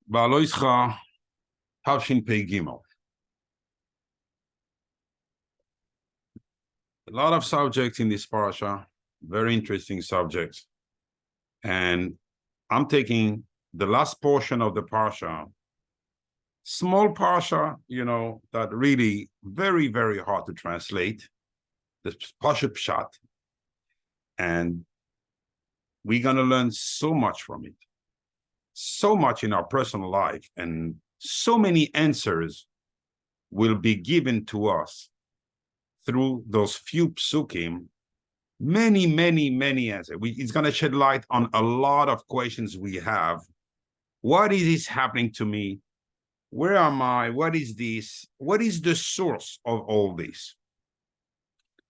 בהעלות תשפ"ג. A lot of subjects in this parasha, very interesting subjects. And I'm taking the last portion of the parasha, small parasha, that really very, very hard to translate, the pshat. And we're going to learn so much from it, so much in our personal life, and so many answers will be given to us through those few psukim. Many, many, many answers. It's going to shed light on a lot of questions we have. What is this happening to me? Where am I? What is this? What is the source of all this?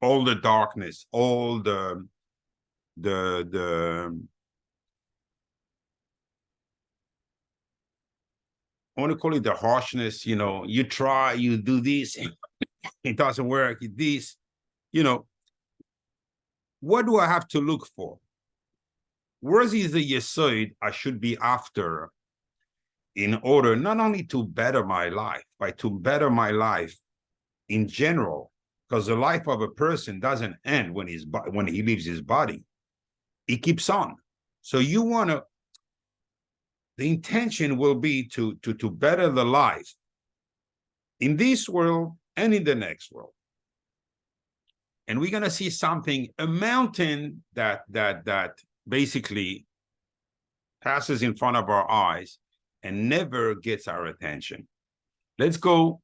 All the darkness, all the I want to call it the harshness. You try, you do this, it doesn't work. This, what do I have to look for? Where is the yesod I should be after in order not only to better my life, but to better my life in general? Because the life of a person doesn't end when he leaves his body. It keeps on. So you want to, the intention will be to better the life in this world and in the next world. And we're going to see something, a mountain that basically passes in front of our eyes and never gets our attention. Let's go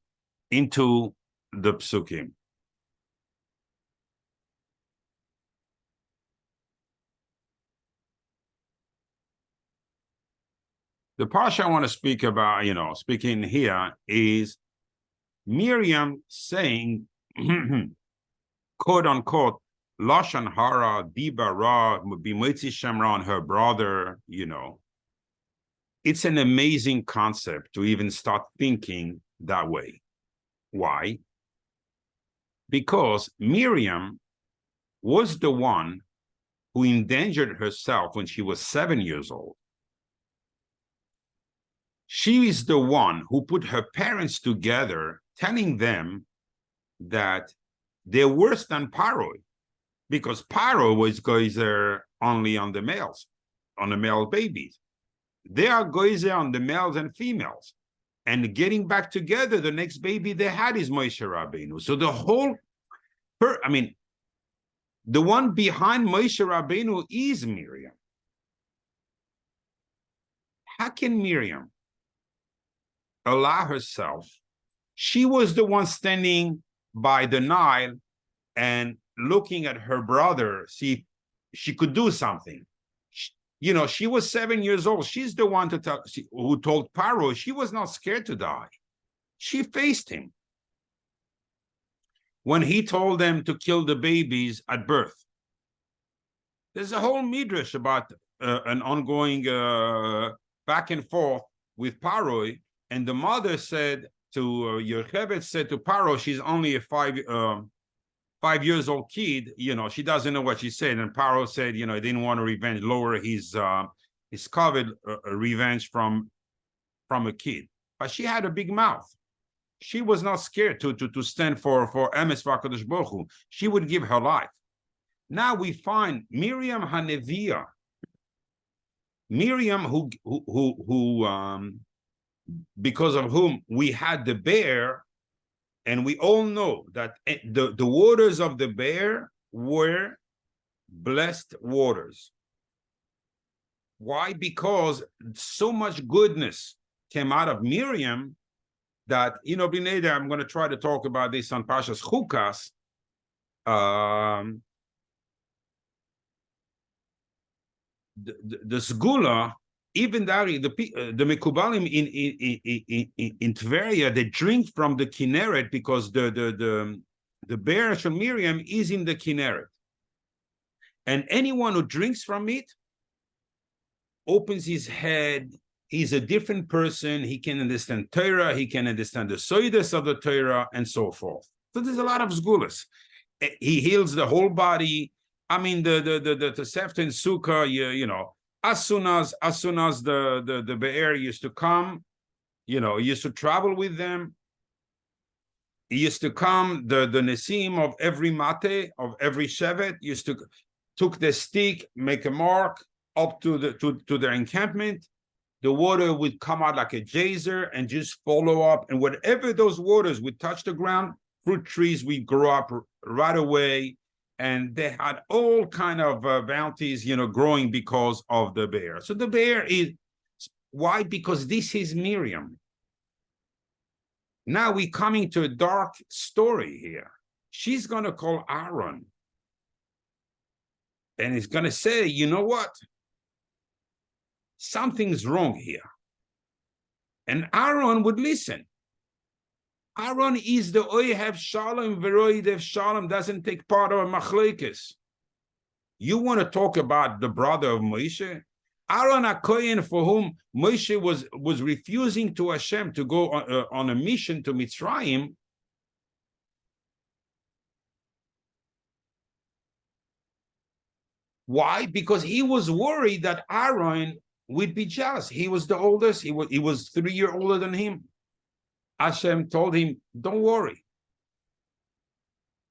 into the psukim. The parsha I want to speak about, speaking here, is Miriam saying, quote unquote, Lashon hara, dibara, b'motzi Shemra, her brother, It's an amazing concept to even start thinking that way. Why? Because Miriam was the one who endangered herself when she was 7 years old. She is the one who put her parents together, telling them that they're worse than Paro, because Paro was gozer only on the males, on the male babies. They are gozer on the males and females. And getting back together, the next baby they had is Moshe Rabbeinu. So the whole, the one behind Moshe Rabbeinu is Miriam. How can Miriam allow herself? She was the one standing by the Nile and looking at her brother, see if she could do something. She was 7 years old. She's the one who told Paro she was not scared to die. She faced him when he told them to kill the babies at birth. There's a whole midrash about an ongoing back and forth with Paro, and the mother said to Yocheved said to Paro, she's only a 5 years old kid, she doesn't know what she said. And Paro said, he didn't want to lower his covered revenge from a kid. But she had a big mouth. She was not scared to stand for Emes v'Hakadosh Baruch Hu. She would give her life. Now we find Miriam Hanevia, Miriam who because of whom we had the bear. And we all know that the waters of the bear were blessed waters. Why? Because so much goodness came out of Miriam that, B'nei, I'm going to try to talk about this on Parshas Chukas. The Sgula, even the Mekubalim in Tveria, they drink from the Kinneret because the bear of Miriam is in the Kinneret. And anyone who drinks from it opens his head. He's a different person. He can understand Torah. He can understand the soides of the Torah and so forth. So there's a lot of sgulas. He heals the whole body. I mean, the Tosefta and Sukkah, you know, as soon as the Be'er used to come, you know, he used to travel with them. He used to come, the Nesim of every mate, of every shevet, used to took the stick, make a mark up to their encampment. The water would come out like a geyser and just follow up. And whatever those waters would touch the ground, fruit trees would grow up right away. And they had all kind of bounties, you know, growing because of the bear. So the bear is, why? Because this is Miriam. Now we're coming to a dark story here. She's going to call Aaron. And he's going to say, you know what? Something's wrong here. And Aaron would listen. Aaron is the Oyehev Shalom, Veroidev Shalom, doesn't take part of a machlekes. You want to talk about the brother of Moshe? Aaron HaKohen, for whom Moshe was refusing to Hashem to go on a mission to Mitzrayim. Why? Because he was worried that Aaron would be jealous. He was the oldest. He was 3 years older than him. Hashem told him, don't worry.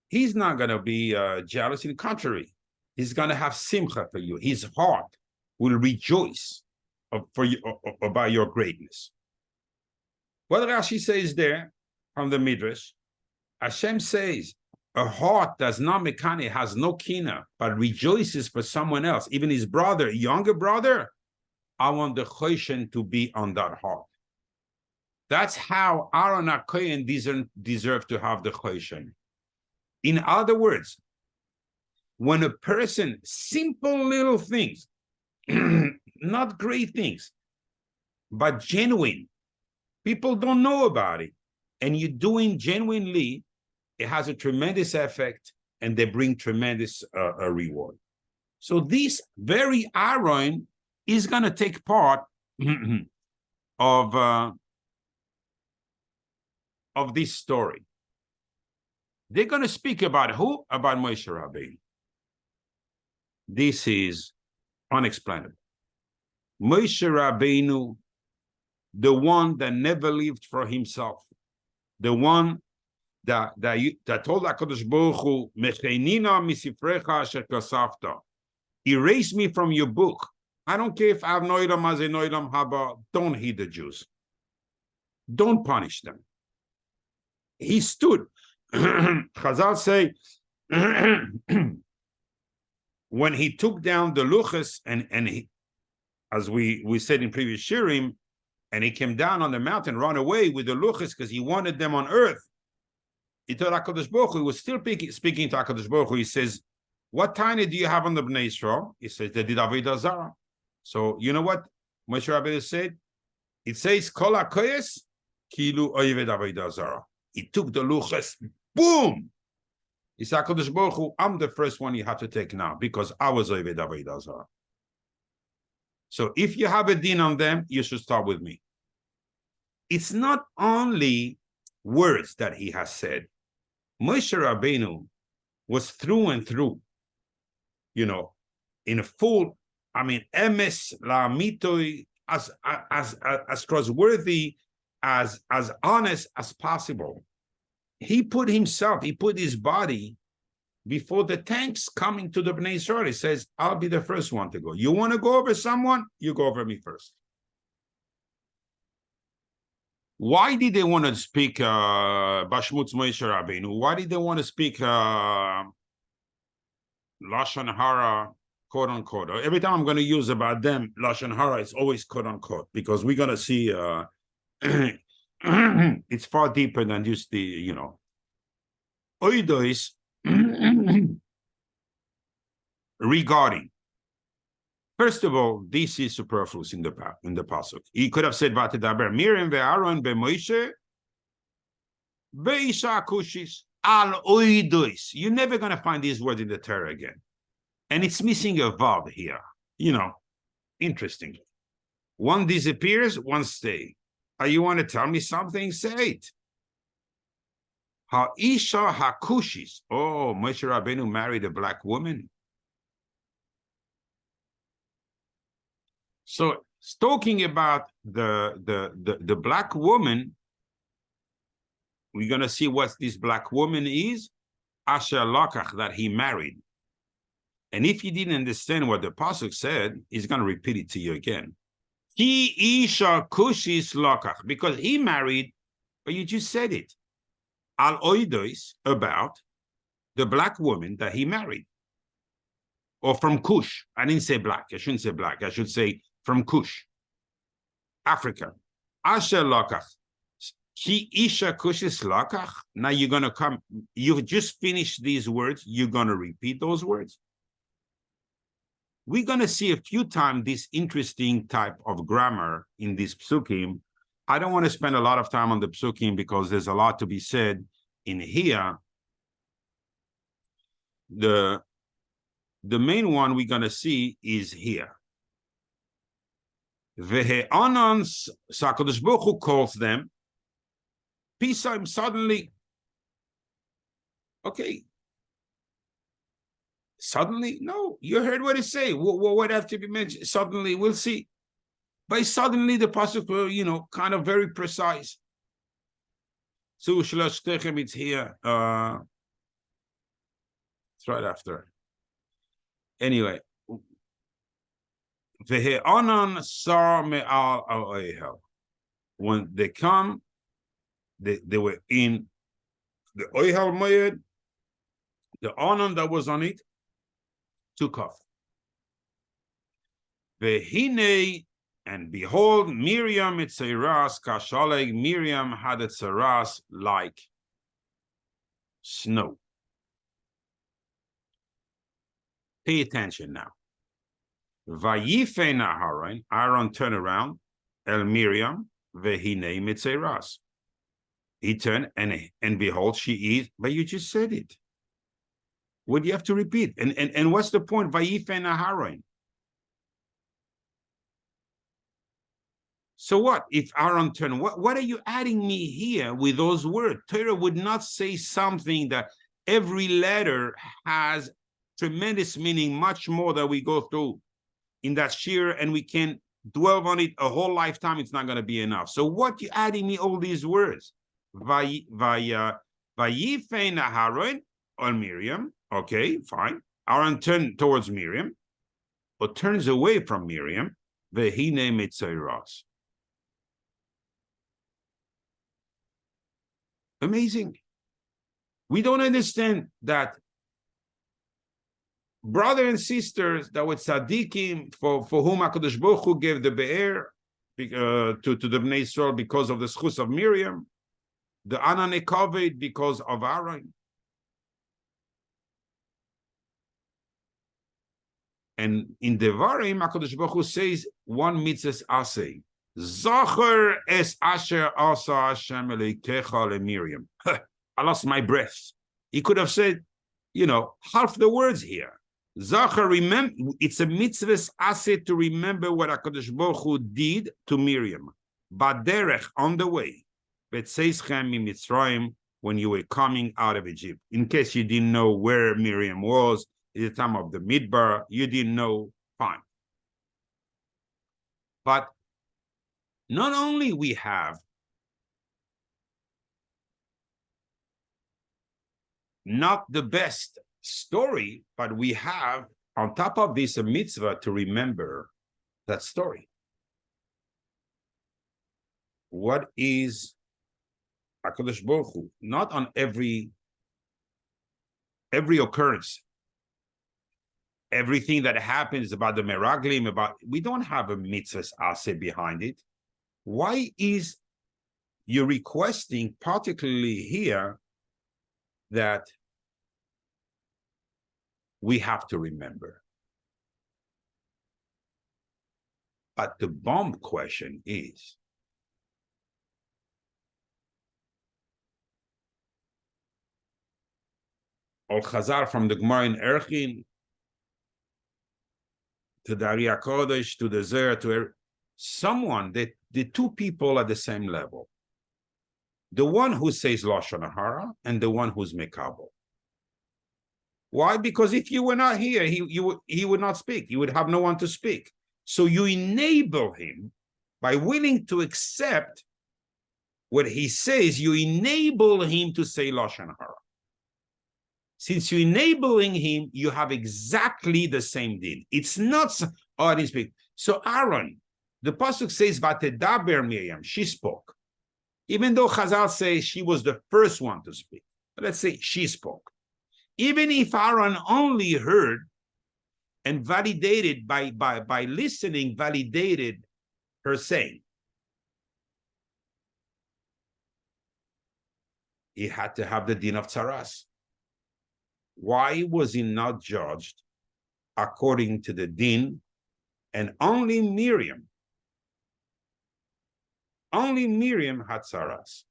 He's not going to be jealous. In the contrary, he's going to have simcha for you. His heart will rejoice about your greatness. What Rashi says there from the Midrash, Hashem says, a heart does not mekane, has no kina, but rejoices for someone else, even his brother, younger brother. I want the choshen to be on that heart. That's how Aaron HaKohen deserve to have the choshen. In other words, when a person, simple little things, not great things, but genuine, people don't know about it, and you're doing genuinely, it has a tremendous effect, and they bring tremendous reward. So this very Aaron is going to take part of this story. They're going to speak about who? About Moshe Rabbeinu. This is unexplainable. Moshe Rabbeinu, the one that never lived for himself, the one that told HaKadosh Baruch Hu, Mechenina misifrecha asher kasafta, erase me from your book. I don't care if I have noilam as a noilam haba. Don't heed the Jews. Don't punish them. He stood. Chazal say, when he took down the luchas, and he, as we said in previous shirim, and he came down on the mountain, ran away with the luchas because he wanted them on earth. He told HaKadosh Baruch Hu, he was still speaking to HaKadosh Baruch Hu. He says, what tiny do you have on the Bnei Yisrael? He says, they did Avodah Zarah. So you know what Moshe Rabbeinu said? It says, Kol HaKoyes kilu oyeved Avodah Zarah. He took the luchas, boom! He said, HaKadosh Baruch Hu, I'm the first one you have to take now because I was oyeved Avodah Zarah. So if you have a din on them, you should start with me. It's not only words that he has said. Moshe Rabbeinu was through and through, you know, in a full, I mean, emes la'amitoi, as trustworthy, as honest as possible. He put his body before the tanks coming to the Bnei Yisrael. He says, I'll be the first one to go. You want to go over someone? You go over me first. Why did they want to speak Bashmutz Moshe Rabbeinu? Why did they want to speak Lashon Hara, quote unquote? Every time I'm going to use about them, Lashon Hara, it's always quote unquote, because we're going to see it's far deeper than just the, you know. Oidois regarding. First of all, this is superfluous in the pasuk. He could have said "Vatidaber Miriam ve'Aaron beMoshe ve'Isha Kushis al oidois." You're never going to find these words in the Torah again, and it's missing a vav here. You know, interesting. One disappears, one stays. You want to tell me something? Say it. Ha'isha hakushis. Oh, Moshe Rabbeinu married a black woman. So it's talking about the black woman. We're going to see what this black woman is. Asher Lakach, that he married. And if you didn't understand what the pasuk said, he's going to repeat it to you again. Ki isha kushis Lakach, because he married, but you just said it. Al oidos, about the black woman that he married. Or from Kush. I didn't say black. I shouldn't say black. I should say from Kush, Africa. Asher Lakach. Ki isha kushis Lakach. Now you're going to come. You've just finished these words. You're going to repeat those words. We're going to see a few times this interesting type of grammar in this psukim. I don't want to spend a lot of time on the psukim because there's a lot to be said in here. The main one we're going to see is here. Ve'e'anan, so HaKadosh Baruch Hu calls them. Pisam, suddenly. Okay. Suddenly? No, you heard what it say. What have to be mentioned? Suddenly, we'll see. By suddenly, the pasuk, kind of very precise. So it's here. It's right after. Anyway. When they come, they were in the Oyhal Moed, the Onan that was on it took off. Vehine, and behold, Miriam Itzeras Kashaleg, Miriam had a tzeras like snow. Pay attention now. Vayifena Haran, Aaron turned around, El Miriam, Vehine Mitzeras. He turned and behold, she is, but you just said it. What do you have to repeat? And what's the point? Vayifena Haran. So what if Aaron turned? What are you adding me here with those words? Torah would not say something that every letter has tremendous meaning, much more that we go through in that shir, and we can dwell on it a whole lifetime. It's not going to be enough. So what you adding me all these words? Vayifena Haron on Miriam. Okay, fine. Aaron turned towards Miriam, or turns away from Miriam. Vehine Mitzeras. Amazing. We don't understand that brother and sisters that were tzaddikim for whom HaKadosh Baruch Hu gave the be'er to the Bnei Yisrael because of the schus of Miriam, the Anane Kaved because of Aaron. And in Devarim, HaKadosh Baruch Hu says one mitzvah asay. Zohar es asher asa Hashem Elokecha leMiriam. I lost my breath. He could have said, half the words here. Zohar, remember, it's a mitzvah asay to remember what HaKadosh Baruch Hu did to Miriam. Baderech, on the way. Betzeichem in Mitzrayim, when you were coming out of Egypt. In case you didn't know where Miriam was, at the time of the Midbar, you didn't know, fine. But not only we have not the best story, but we have, on top of this, a mitzvah to remember that story. What is HaKadosh Baruch Hu? Not on every occurrence. Everything that happens about the Meraglim, we don't have a mitzvah aseh behind it. Why is you requesting, particularly here, that we have to remember? But the bomb question is, Al Chazar from the Gemara in Erchin to the Ari HaKodesh, to the Zohar, to someone, that the two people at the same level. the one who says Lashon Hara and the one who's Mekabel. Why? Because if you were not here, he would not speak. He would have no one to speak. So you enable him by willing to accept what he says. You enable him to say Lashon Hara. Since you're enabling him, you have exactly the same deal. It's not, oh, I didn't speak. So Aaron, the pasuk says, "Vatedaber Miriam," she spoke. Even though Chazal says she was the first one to speak, let's say she spoke. Even if Aaron only heard and validated by listening, validated her saying, he had to have the din of tzaras. Why was he not judged according to the din? And only Miriam had tzaras.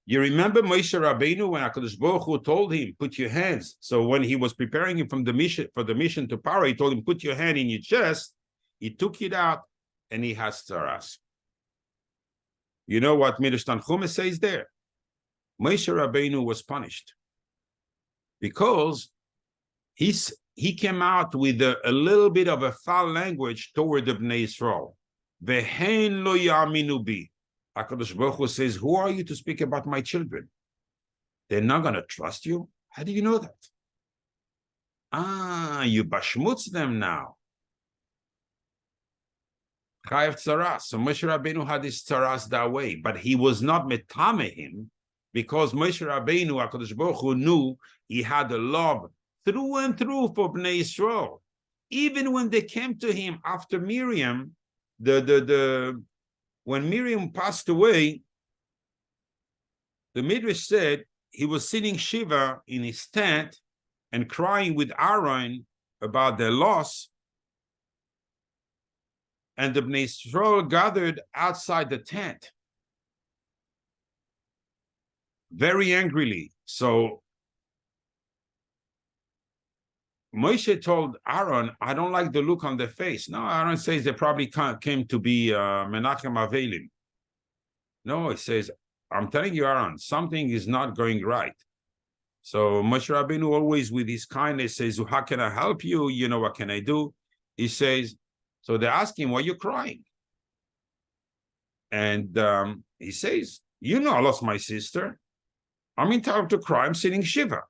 You remember Moshe Rabbeinu when HaKadosh Baruch Hu told him, put your hands. So when he was preparing him for the mission to Paro, he told him, put your hand in your chest. He took it out and he has tzaras. You know what Midrash Tanchuma says there? Moshe Rabbeinu was punished because he came out with a little bit of a foul language toward the Bnei Yisrael. Vehen lo ya'aminu bi. HaKadosh Baruch Hu says, who are you to speak about my children? They're not going to trust you? How do you know that? You bashmutz them now. Chayav tzaras. So Moshe Rabbeinu had his tzaras that way, but he was not metame him because Moshe Rabbeinu, HaKadosh Baruch Hu, knew he had a love through and through for Bnei Yisrael. Even when they came to him after Miriam, when Miriam passed away, the Midrash said he was sitting Shiva in his tent and crying with Aaron about their loss. And the Bnei Yisrael gathered outside the tent very angrily. So Moshe told Aaron, I don't like the look on their face. No, Aaron says they probably came to be Menachem Avelim. No, he says, I'm telling you, Aaron, something is not going right. So Moshe Rabbeinu always with his kindness says, how can I help you? You know, what can I do? He says, so they ask him, why are you crying? And he says, you know, I lost my sister. I'm entitled to cry. I'm sitting Shiva.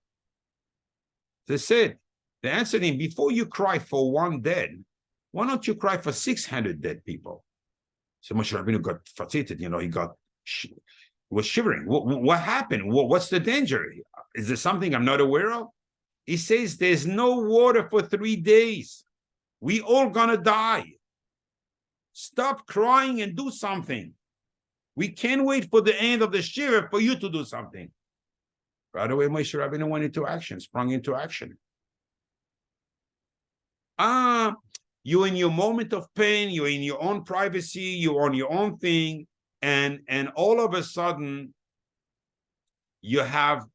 They answered him, before you cry for one dead, why don't you cry for 600 dead people? So Moshe Rabbeinu got fascinated, you know, he was shivering. What happened? What's the danger? Is there something I'm not aware of? He says, there's no water for 3 days. We all gonna die. Stop crying and do something. We can't wait for the end of the shiva for you to do something. Right away, Moshe Rabbeinu went into action, sprung into action. You're in your moment of pain, you're in your own privacy, you're on your own thing, and all of a sudden you have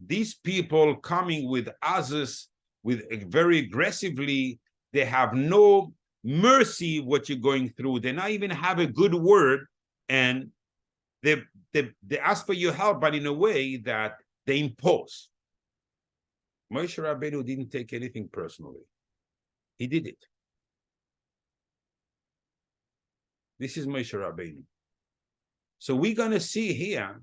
these people coming with azas, with very aggressively. They have no mercy what you're going through. They not even have a good word, and they ask for your help, but in a way that they impose. Moshe Rabbeinu didn't take anything personally. He did it. This is Moshe Rabbeinu. So we're going to see here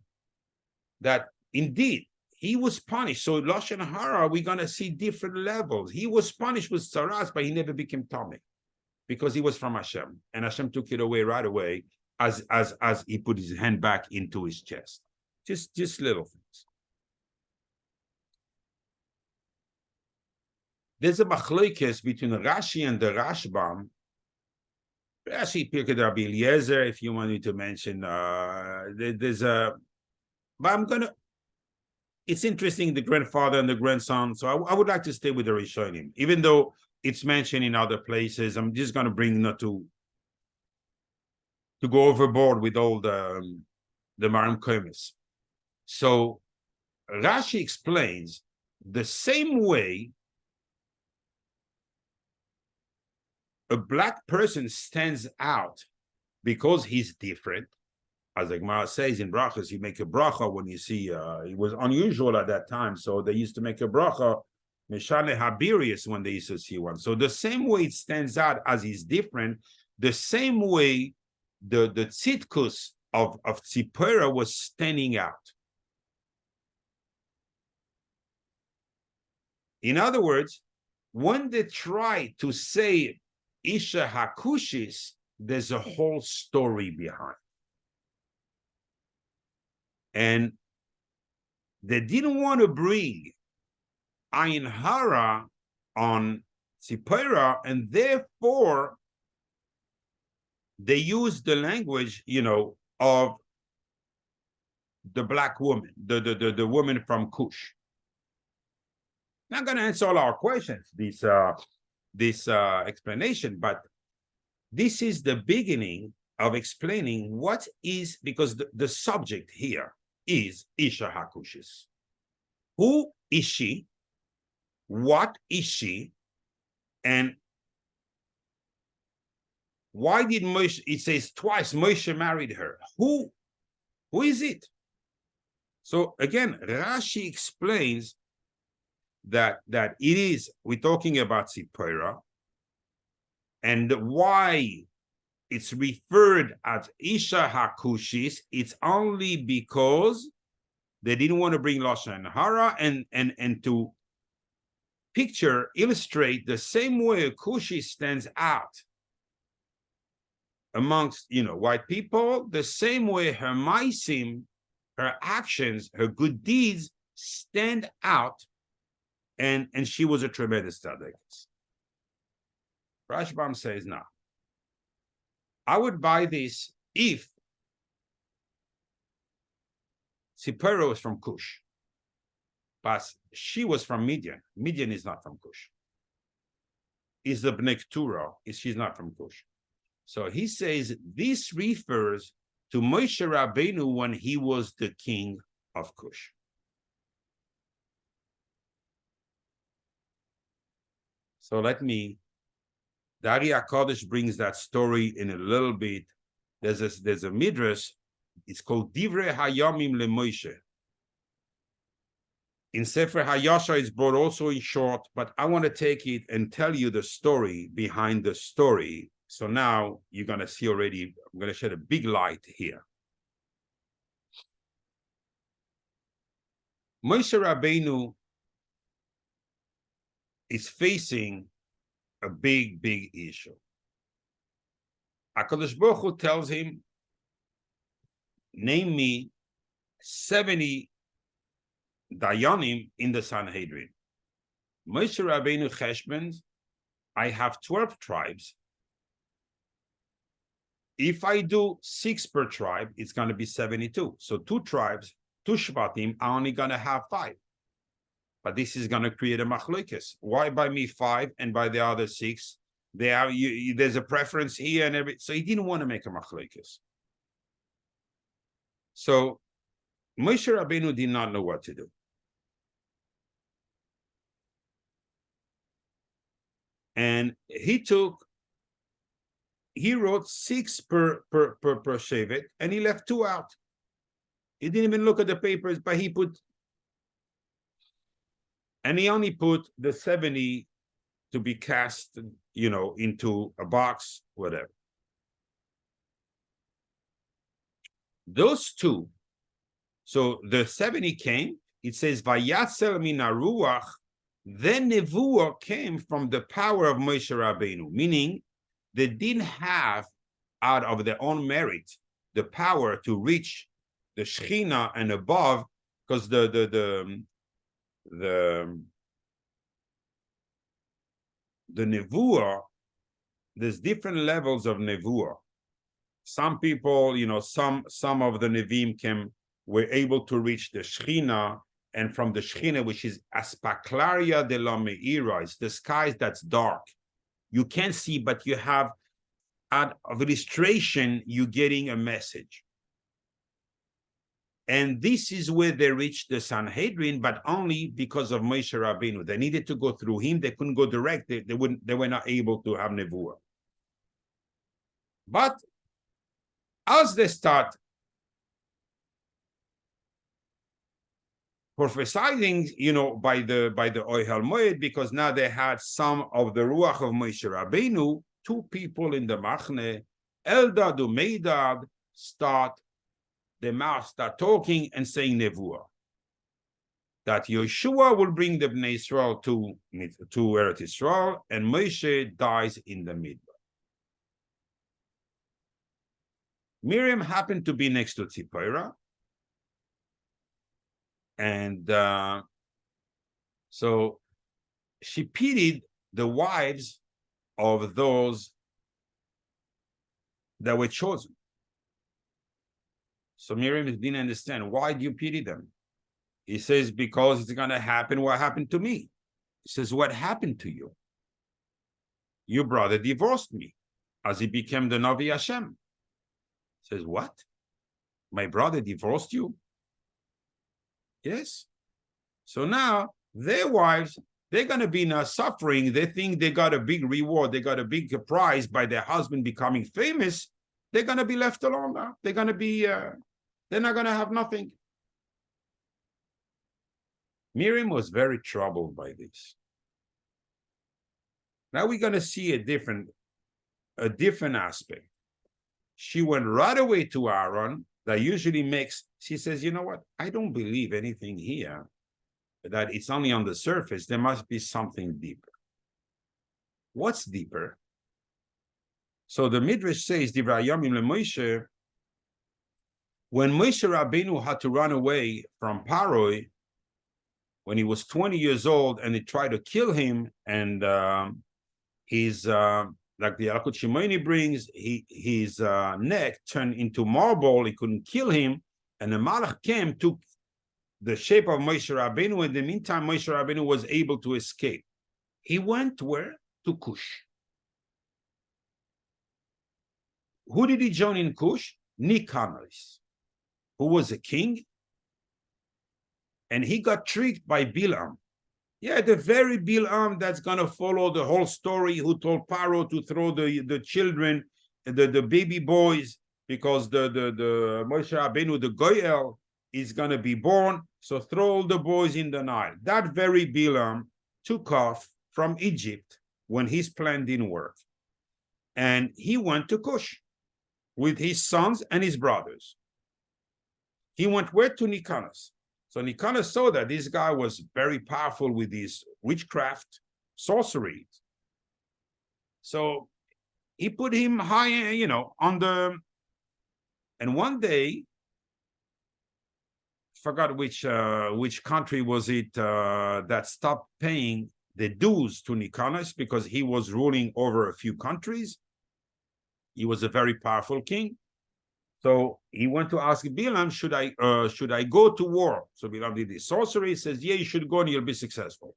that indeed he was punished. So Lashon Hara, we're going to see different levels. He was punished with tzaras, but he never became Tomei because he was from Hashem. And Hashem took it away right away as he put his hand back into his chest. Just little things. There's a machlokes between Rashi and the Rashbam. Rashi picked Rabbi Eliezer, if you want me to mention. But I'm gonna. It's interesting, the grandfather and the grandson. So I would like to stay with the Rishonim, even though it's mentioned in other places. I'm just gonna bring not to go overboard with all the Marim Komis. So Rashi explains the same way a black person stands out because he's different. as the Gemara says in brachas, you make a bracha when you see, it was unusual at that time, so they used to make a bracha, Meshane Habirius, when they used to see one. So the same way it stands out as is different, the same way the tzitkus of Tzipora was standing out. In other words, when they try to say Isha Hakushis, there's a whole story behind. And they didn't want to bring Ayin Hara on Tzipora, and therefore they used the language, of the black woman, the woman from Cush. Not going to answer all our questions, this explanation, but this is the beginning of explaining what is, because the subject here is Isha Hakushis. Who is she? What is she? And why did Moshe, it says twice, Moshe married her. Who is it? So again, Rashi explains that it is, we're talking about Tzipora, and why it's referred as Isha Hakushis, it's only because they didn't want to bring Lashon Hara and to illustrate the same way a Kushi stands out amongst, white people, the same way her maisim, her actions, her good deeds stand out, and she was a tremendous tzaddik. Rashbam says, no. I would buy this if Tzipora was from Cush, but she was from Midian. Midian is not from Cush. Is the Bnei Keturah, she's not from Cush. So he says this refers to Moshe Rabbeinu when he was the king of Cush. So the Ari HaKadosh brings that story in a little bit. There's a midrash. It's called Divrei Hayamim LeMoshe. In Sefer Hayasha, it's brought also in short, but I want to take it and tell you the story behind the story. So now you're going to see already, I'm going to shed a big light here. Moshe Rabbeinu is facing a big issue. HaKadosh Baruch Hu tells him, name me 70 Dayanim in the Sanhedrin. Moshe Rabbeinu cheshbons, I have 12 tribes. If I do 6 per tribe, it's going to be 72. So 2 tribes, 2 Shvatim, are only going to have 5. But this is going to create a machlokes. Why by me 5 and by the other 6? There's a preference here and everything. So he didn't want to make a machlokes. So Moshe Rabbeinu did not know what to do. And he wrote 6 per shevet, and he left 2 out. He didn't even look at the papers, but he only put the 70 to be cast, into a box, whatever. Those 2, so the 70 came, it says, Vayatzel min haruach, then nevuah came from the power of Moshe Rabbeinu, meaning they didn't have, out of their own merit, the power to reach the Shechina and above, because the nevuah, there's different levels of nevuah. Some people, some of the Nevi'im were able to reach the Shechina, and from the Shechina, which is Aspaklaria de la Meira, it's the skies that's dark. You can't see, but you have, out of illustration, you're getting a message. And this is where they reached the Sanhedrin, but only because of Moshe Rabbeinu. They needed to go through him. They couldn't go direct. They were not able to have nevuah. But as they start prophesying, by the Ohel Moed, because now they had some of the Ruach of Moshe Rabbeinu. Two people in the Machne, Eldad and Meidad, start talking and saying Nevuah. That Yeshua will bring the Bnei Israel to Eretz Israel, and Moshe dies in the Midbar. Miriam happened to be next to Tzipporah, and so she pitied the wives of those that were chosen. So Miriam didn't understand, why do you pity them? He says, because it's going to happen what happened to me. He says, what happened to you? Your brother divorced me as he became the Navi Hashem. He says, what? My brother divorced you? Yes. So now their wives, they're going to be now suffering. They think they got a big reward. They got a big prize by their husband becoming famous. They're going to be left alone now. They're going to be, they're not going to have nothing. Miriam was very troubled by this. Now we're going to see a different aspect. She went right away to Aaron. That usually makes, she says, you know what? I don't believe anything here, that it's only on the surface. There must be something deeper. What's deeper? So the Midrash says, Divrei Yomim leMoshe, when Moshe Rabbeinu had to run away from Paroi, when he was 20 years old, and they tried to kill him, and his like the Alkut Shimoni brings, his neck turned into marble. He couldn't kill him, and the Malach came, took the shape of Moshe Rabbeinu. In the meantime, Moshe Rabbeinu was able to escape. He went where? To Cush. Who did he join in Cush? Nicanor, who was a king, and he got tricked by Bilam. Yeah, the very Bilam that's going to follow the whole story, who told Paro to throw the children, the baby boys, because the Moshe Rabbeinu, the Goyel, is going to be born, so throw all the boys in the Nile. That very Bilam took off from Egypt when his plan didn't work. And he went to Cush with his sons and his brothers. He went where? To Nicanor. So Nicanor saw that this guy was very powerful with his witchcraft, sorcery. So he put him high, on the, and one day, forgot which country was it that stopped paying the dues to Nicanor because he was ruling over a few countries. He was a very powerful king. So he went to ask Bilam, should I go to war? So Bilam did this sorcery. He says, yeah, you should go and you'll be successful.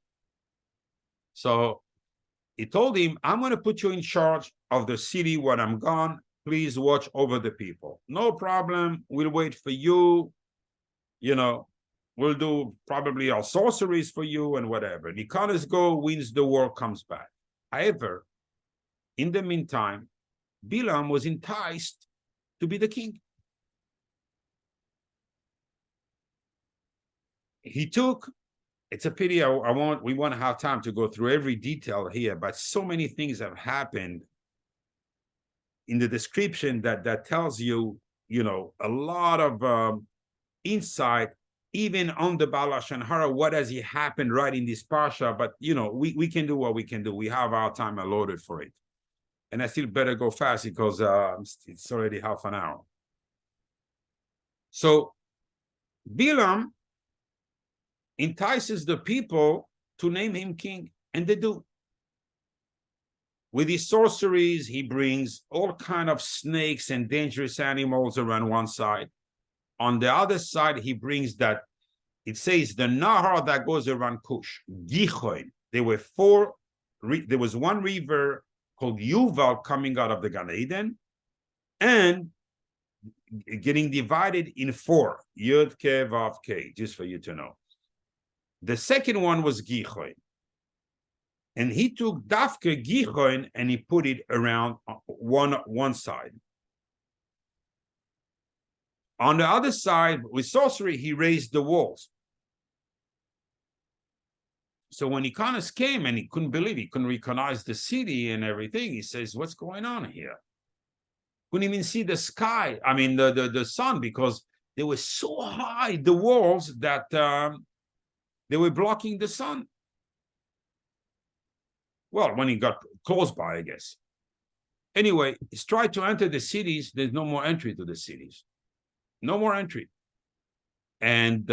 So he told him, I'm going to put you in charge of the city when I'm gone. Please watch over the people. No problem. We'll wait for you. We'll do probably our sorceries for you and whatever. Nicanor goes, wins the war, comes back. However, in the meantime, Bilam was enticed to be the king. He took, it's a pity we won't have time to go through every detail here, but so many things have happened in the description that tells you, a lot of insight, even on the Baal Lashon Hara, what has happened right in this parsha. But, we can do what we can do. We have our time allotted for it. And I still better go fast because it's already half an hour. So Bilam entices the people to name him king, and they do. With his sorceries, he brings all kinds of snakes and dangerous animals around one side. On the other side, he brings that, it says, the Nahar that goes around Cush, Gichon. There was one river called Yuval coming out of the Gan Eden and getting divided in 4, Yud Ke Vav Ke, just for you to know. The second one was Gichon. And he took Dafke Gichon and he put it around one side. On the other side, with sorcery, he raised the walls. So when Nicanor came and he couldn't believe, he couldn't recognize the city and everything, he says, what's going on here? Couldn't even see the sky, I mean, the sun, because they were so high, the walls, that they were blocking the sun. Well, when he got close by, I guess. Anyway, he's tried to enter the cities. There's no more entry to the cities. No more entry. And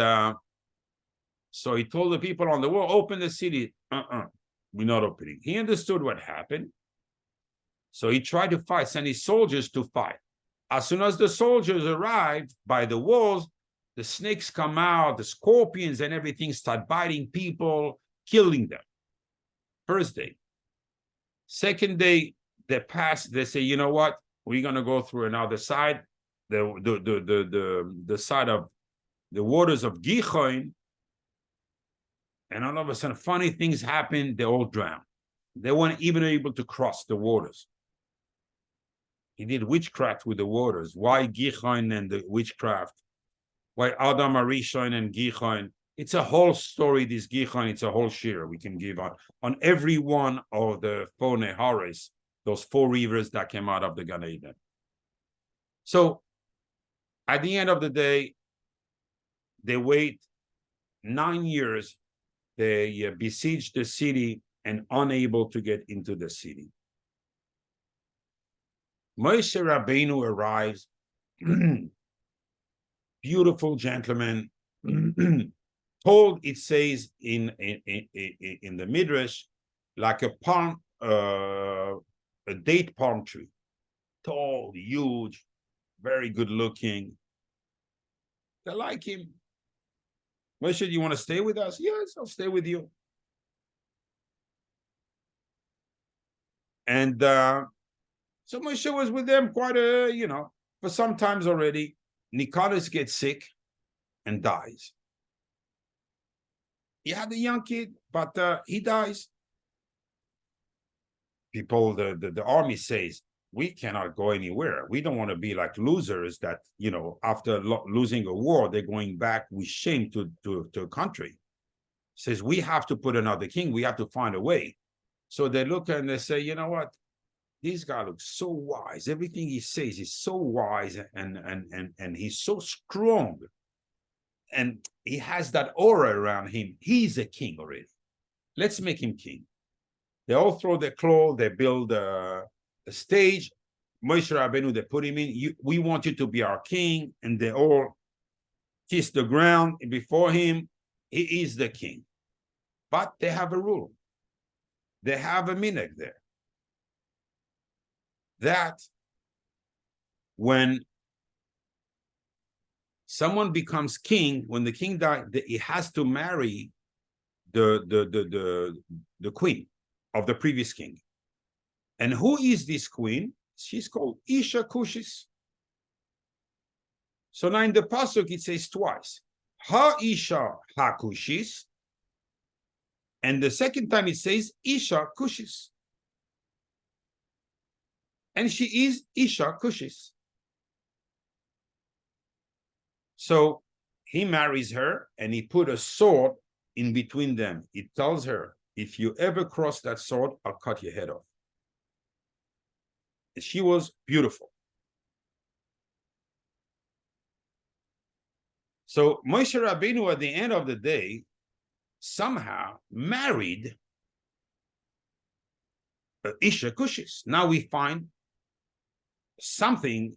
so he told the people on the wall, open the city. We're not opening. He understood what happened. So he tried to fight, send his soldiers to fight. As soon as the soldiers arrived by the walls, the snakes come out, the scorpions and everything start biting people, killing them. First day. Second day, they pass, they say, you know what? We're going to go through another side, the side of the waters of Gichon. And all of a sudden, funny things happen. They all drown. They weren't even able to cross the waters. He did witchcraft with the waters. Why Gichon and the witchcraft? Why Adam Arishon and Gichon? It's a whole story, this Gichon. It's a whole shir we can give on every one of the four Nehares, those four rivers that came out of the Gan Eden. So at the end of the day, they wait 9 years. They besiege the city and unable to get into the city. Moshe Rabbeinu arrives, beautiful gentleman, told, it says in the Midrash, like a palm, a date palm tree, tall, huge, very good looking. They like him. Moshe, do you want to stay with us? Yes, I'll stay with you. And so Moshe was with them quite for some times already. Nicanor gets sick and dies. He had a young kid, but he dies. People, the army says, we cannot go anywhere. We don't want to be like losers that, after losing a war, they're going back with shame to a country. Says, we have to put another king. We have to find a way. So they look and they say, you know what? This guy looks so wise. Everything he says is so wise and he's so strong. And he has that aura around him. He's a king already. Let's make him king. They all throw their claw. They build a stage. Moshe Rabbeinu, they put him in. We want you to be our king. And they all kiss the ground before him. He is the king. But they have a rule. They have a minhag there. That when someone becomes king, when the king dies, he has to marry the queen of the previous king. And who is this queen? She's called Isha Kushis. So now in the pasuk it says twice, Ha Isha HaKushis, and the second time it says Isha Kushis. And she is Isha Kushis. So he marries her and he put a sword in between them. He tells her, if you ever cross that sword, I'll cut your head off. And she was beautiful. So Moshe Rabbeinu, at the end of the day, somehow married Isha Kushis. Now we find something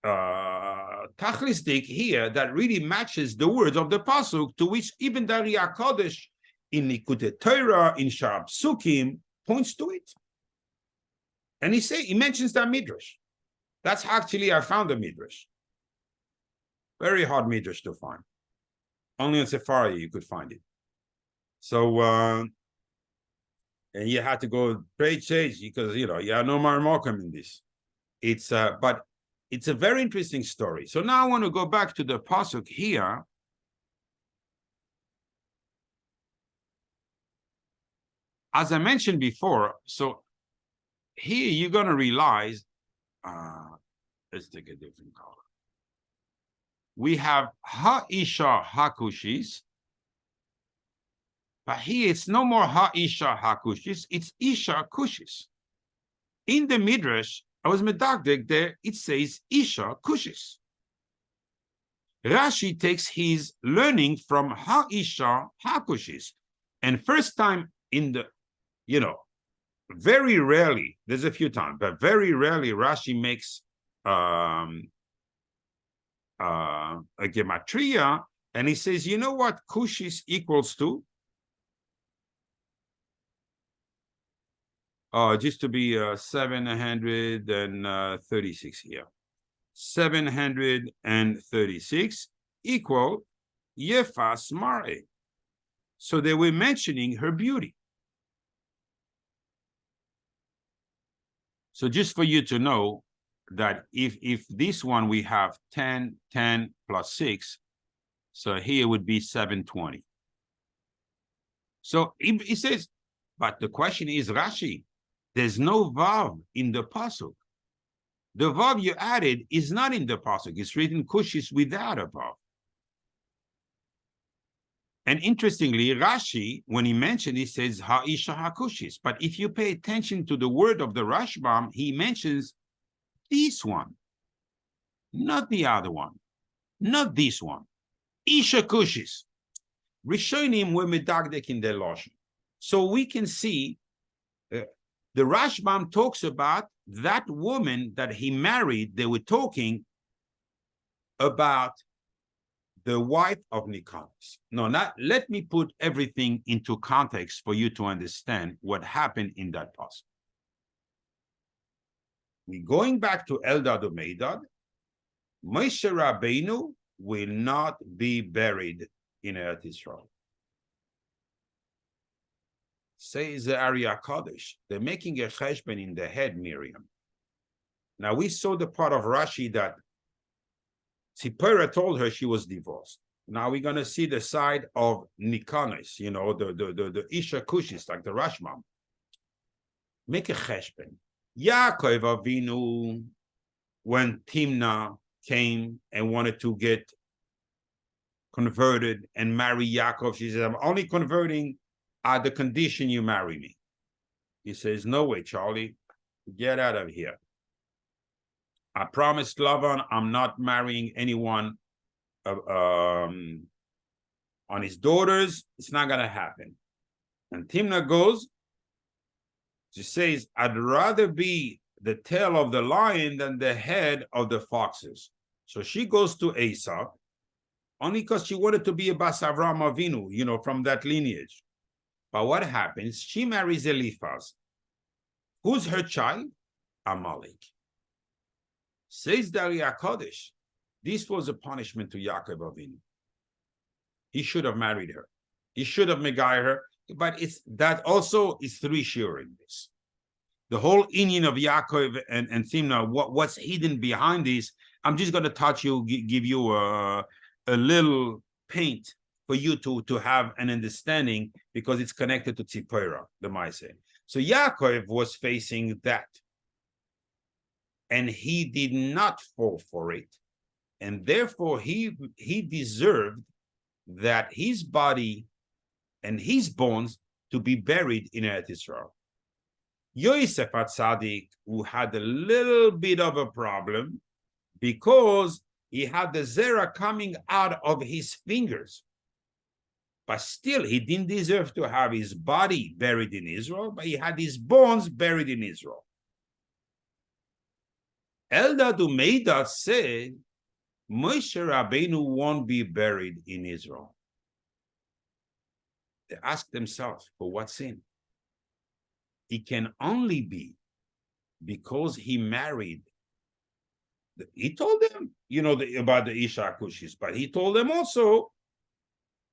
tachlistic here that really matches the words of the pasuk, to which even the Riyah Kodesh in Likutei Torah, in Shar Psukim, points to it. And he mentions that midrash. That's actually, I found a midrash. Very hard midrash to find. Only on Sephari you could find it. So, and you had to go great change because, you had no Marmokim in this. But it's a very interesting story. So now I want to go back to the pasuk here. As I mentioned before, so here you're going to realize, let's take a different color. We have Ha Isha HaKushis, But here it's no more ha-isha ha-kushis, it's isha kushis. In the Midrash, I was medagdek there, it says isha kushis. Rashi takes his learning from ha-isha ha-kushis. And first time in the, very rarely, there's a few times, but very rarely Rashi makes a gematria, and he says, you know what kushis equals to? Just to be 736 here. 736 equal Yefas Mare. So they were mentioning her beauty. So just for you to know that if this one we have 10, 10 plus 6, so here would be 720. So he says, but the question is, Rashi, there's no vav in the pasuk. The vav you added is not in the pasuk. It's written kushis without a vav. And interestingly, Rashi, when he mentioned, he says ha'isha ha'kushis. But if you pay attention to the word of the Rashbam, he mentions this one, not the other one, not this one. Isha kushis. Rishonim were medagdek in their lashon. So we can see the Rashbam talks about that woman that he married. They were talking about the wife of Nicholas. No, let me put everything into context for you to understand what happened in that passage. We're going back to Eldad Umeidad. Moshe Rabbeinu will not be buried in Eretz Israel. Says the Arya Kodesh. They're making a cheshbon in the head, Miriam. Now we saw the part of Rashi that Tzipora told her she was divorced. Now we're going to see the side of Nikonis, the Isha Kushis, like the Rashbam. Make a cheshbon. Yaakov Avinu, when Timnah came and wanted to get converted and marry Yaakov, she said, I'm only converting at the condition you marry me. He says, no way, Charlie, get out of here. I promised Lavan I'm not marrying anyone on his daughters. It's not going to happen. And Timnah goes, she says, I'd rather be the tail of the lion than the head of the foxes. So she goes to Esau, only because she wanted to be a Bas Avram Avinu, from that lineage. But what happens? She marries Eliphaz. Who's her child? Amalek. Says Daria Kodesh, this was a punishment to Yaakov Avinu. He should have married her. He should have megayer her. But that also is three shiur in this. The whole inyan of Yaakov and Timnah, what's hidden behind this, I'm just going to touch you, give you a little paint for you to have an understanding, because it's connected to Tzipora, the Maaseh. So Yaakov was facing that. And he did not fall for it. And therefore, he deserved that his body and his bones to be buried in Eretz Israel. Yosef HaTzadik, who had a little bit of a problem because he had the zera coming out of his fingers. But still, he didn't deserve to have his body buried in Israel, but he had his bones buried in Israel. Eldad Umeidad said, Moshe Rabbeinu won't be buried in Israel. They asked themselves, for what sin? It can only be because he married. He told them, about the Isha Kushis, but he told them also,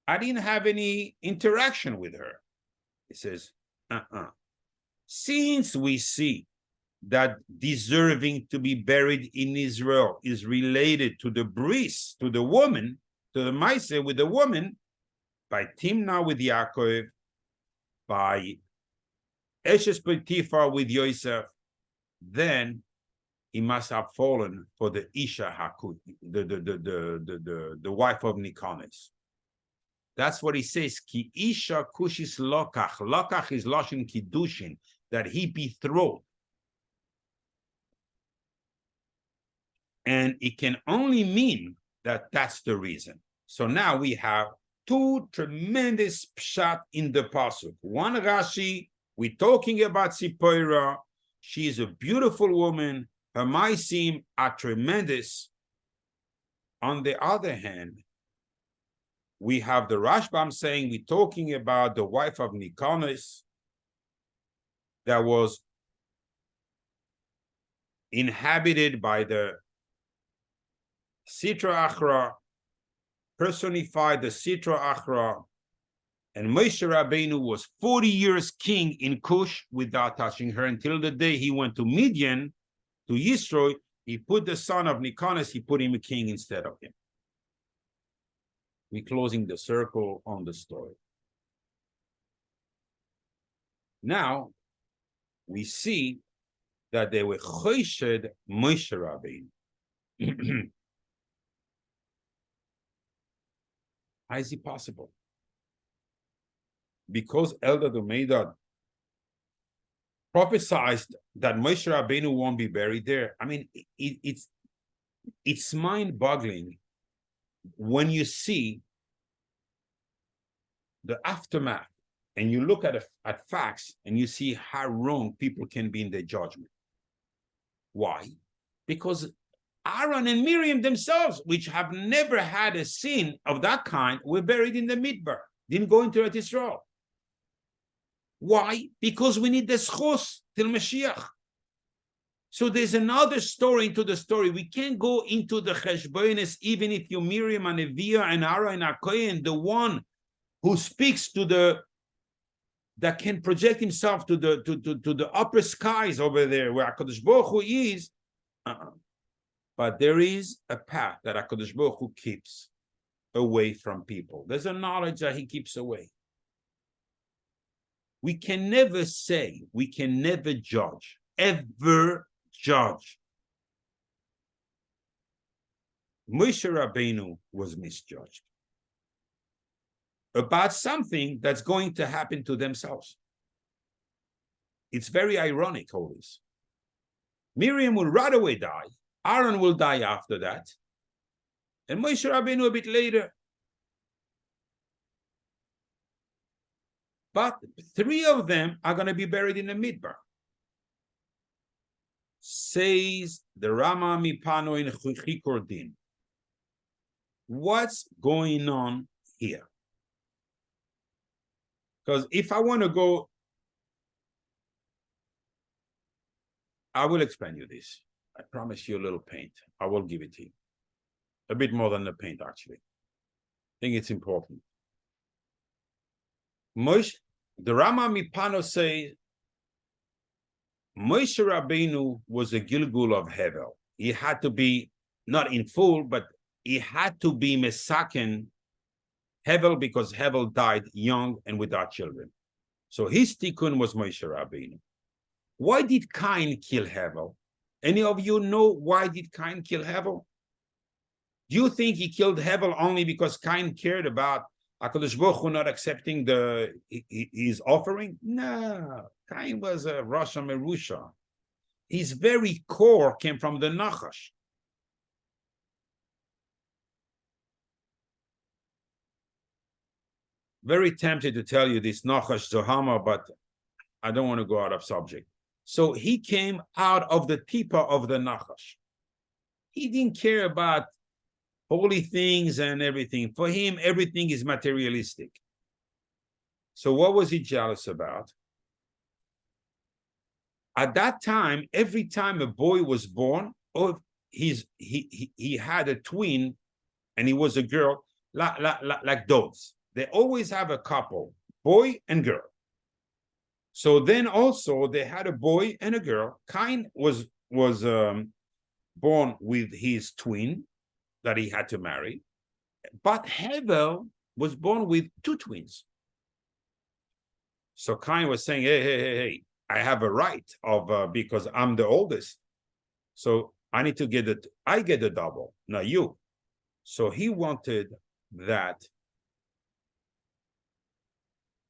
I didn't have any interaction with her. He says, Since we see that deserving to be buried in Israel is related to the bris, to the woman, to the Maaseh with the woman, by Timnah with Yaakov, by Eshes Potiphar with Yosef, then he must have fallen for the Isha Hakut, the wife of Nicholas. That's what he says. Ki isha kushis lokach. Lokach is loshin kiddushin, that he betrothed. And it can only mean that that's the reason. So now we have two tremendous pshat in the pasuk. One Rashi, we're talking about Sipora. She is a beautiful woman. Her maisim are tremendous. On the other hand, we have the Rashbam saying we're talking about the wife of Nicanor that was inhabited by the Sitra Achra, personified the Sitra Achra, and Moshe Rabbeinu was 40 years king in Cush without touching her until the day he went to Midian, to Yisro. He put the son of Nicanor, he put him a king instead of him. We're closing the circle on the story. Now, we see that they were choshed Moshe Rabbeinu. How is it possible? Because Elder Dumeida prophesied that Moshe Rabbeinu won't be buried there. I mean, it's mind-boggling when you see the aftermath and you look at facts and you see how wrong people can be in their judgment. Why? Because Aaron and Miriam themselves, which have never had a sin of that kind, were buried in the Midbar, didn't go into Eretz Yisrael. Why? Because we need the schos till Mashiach. So there's another story into the story. We can't go into the cheshbonis, even if you Miriam and Evia and Aaron and Akoyen, the one who speaks to the, that can project himself to the upper skies over there where HaKadosh Baruch Hu is. But there is a path that HaKadosh Baruch Hu keeps away from people. There's a knowledge that he keeps away. We can never say, we can never judge, ever judge. Moshe Rabbeinu was misjudged about something that's going to happen to themselves. It's very ironic, all this. Miriam will right away die. Aaron will die after that. And Moshe Rabbeinu a bit later. But three of them are going to be buried in the Midbar. Says the Rama Mipano in Chikordin. What's going on here? Because if I want to go, I will explain you this. I promise you a little paint. I will give it to you. A bit more than the paint, actually. I think it's important. The Rama Mipano says, Moshe Rabbeinu was a Gilgul of Hevel. He had to be, not in full, but he had to be Mesaken Hevel because Hevel died young and without children. So his tikkun was Moshe Rabbeinu. Why did Cain kill Hevel? Any of you know why did Cain kill Hevel? Do you think he killed Hevel only because Cain cared about HaKadosh Baruch Hu not accepting his offering? No, Cain was a Rasha Merusha. His very core came from the Nachash. Very tempted to tell you this Nachash Zohama, but I don't want to go out of subject. So he came out of the tipa of the Nachash. He didn't care about holy things and everything. For him, everything is materialistic. So what was he jealous about? At that time, every time a boy was born, or he had a twin and he was a girl, like dogs. They always have a couple, boy and girl. So then also they had a boy and a girl. Cain was born with his twin that he had to marry, but Hevel was born with two twins. So Cain was saying, hey, I have a right of because I'm the oldest, so I need to get it. I get the double, not you. So he wanted that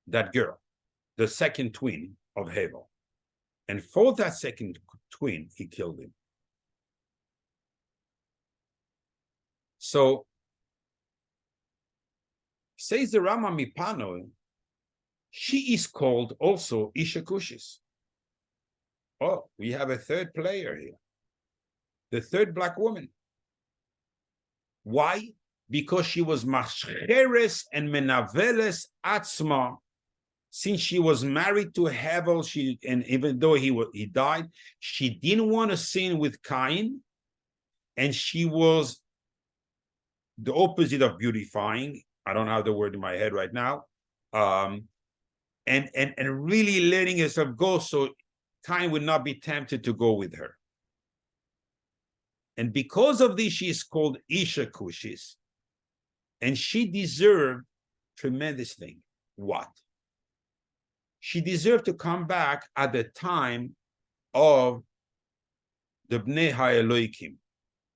that girl, the second twin of Hevel. And for that second twin, he killed him. So, says the Rama Mipano, she is called also Isha Kushis. Oh, we have a third player here. The third black woman. Why? Because she was Mashcheres and Menaveles Atzma. Since she was married to Hevel, and even though he died, she didn't want to sin with Cain, and she was the opposite of beautifying. I don't have the word in my head right now. And really letting herself go so Cain would not be tempted to go with her. And because of this, she is called Isha Kushis. And she deserved tremendous thing. What? She deserved to come back at the time of the Bnei HaElohim,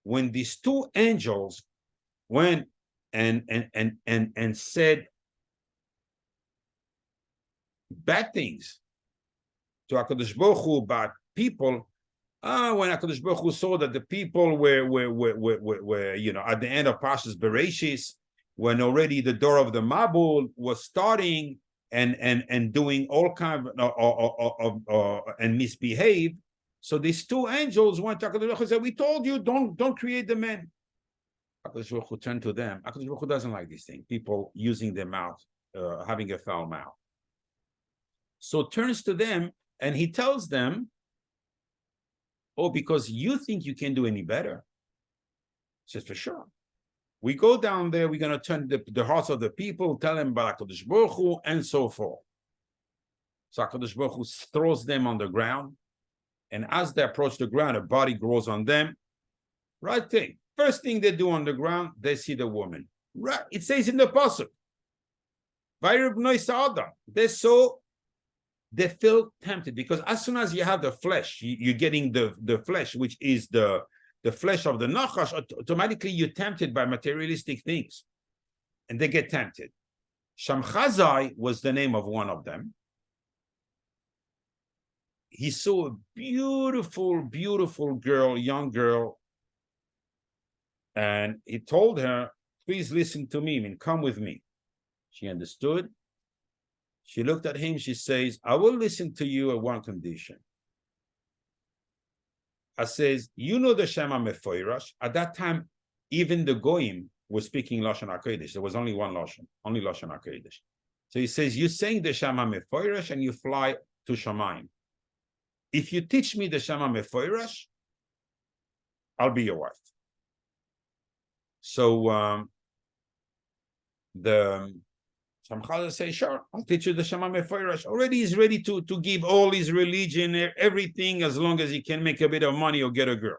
when these two angels went and said bad things to HaKadosh Baruch Hu about people. When HaKadosh Baruch Hu saw that the people were at the end of Parshas Bereshis, when already the door of the Mabul was starting and doing all kind of and misbehave. So these two angels went to HaKadosh Baruch Hu and said, "We told you, don't create the men." HaKadosh Baruch Hu turned to them. HaKadosh Baruch Hu doesn't like these things, people using their mouth, having a foul mouth. So turns to them and he tells them, "Oh, because you think you can do any better." He says, "For sure. We go down there, we're going to turn the hearts of the people, tell them about HaKadosh Baruch Hu, and so forth." So HaKadosh Baruch Hu throws them on the ground, and as they approach the ground, a body grows on them. Right thing. First thing they do on the ground, they see the woman. Right. It says in the pasuk, they feel tempted, because as soon as you have the flesh, you're getting the flesh, which is the flesh of the Nachash, automatically you're tempted by materialistic things. And they get tempted. Shamchazai was the name of one of them. He saw a beautiful, beautiful girl, young girl, and he told her, "Please listen to me, come with me." She understood. She looked at him, she says, "I will listen to you at one condition." I says, "You know the Shema Mefoirash." At that time, even the Goyim were speaking Lashon HaKodesh. There was only one Lashon, only Lashon HaKodesh. So he says, "You saying the Shema Mefoirash and you fly to Shamayim. If you teach me the Shema Mefoirash, I'll be your wife." So the Shamchazai says, "Sure, I'll teach you the Shema Mefoirash." Already he's ready to give all his religion, everything, as long as he can make a bit of money or get a girl.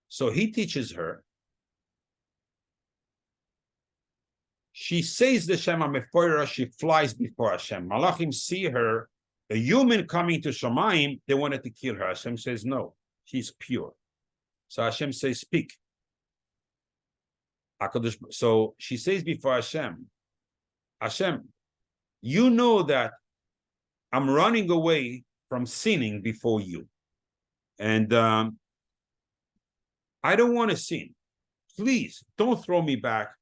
So he teaches her. She says the Shema Mefoirash, she flies before Hashem. Malachim see her, a human coming to Shamayim, they wanted to kill her. Hashem says, "No, she's pure." So Hashem says, "Speak." So she says before Hashem, "Hashem, you know that I'm running away from sinning before you. And I don't want to sin. Please don't throw me back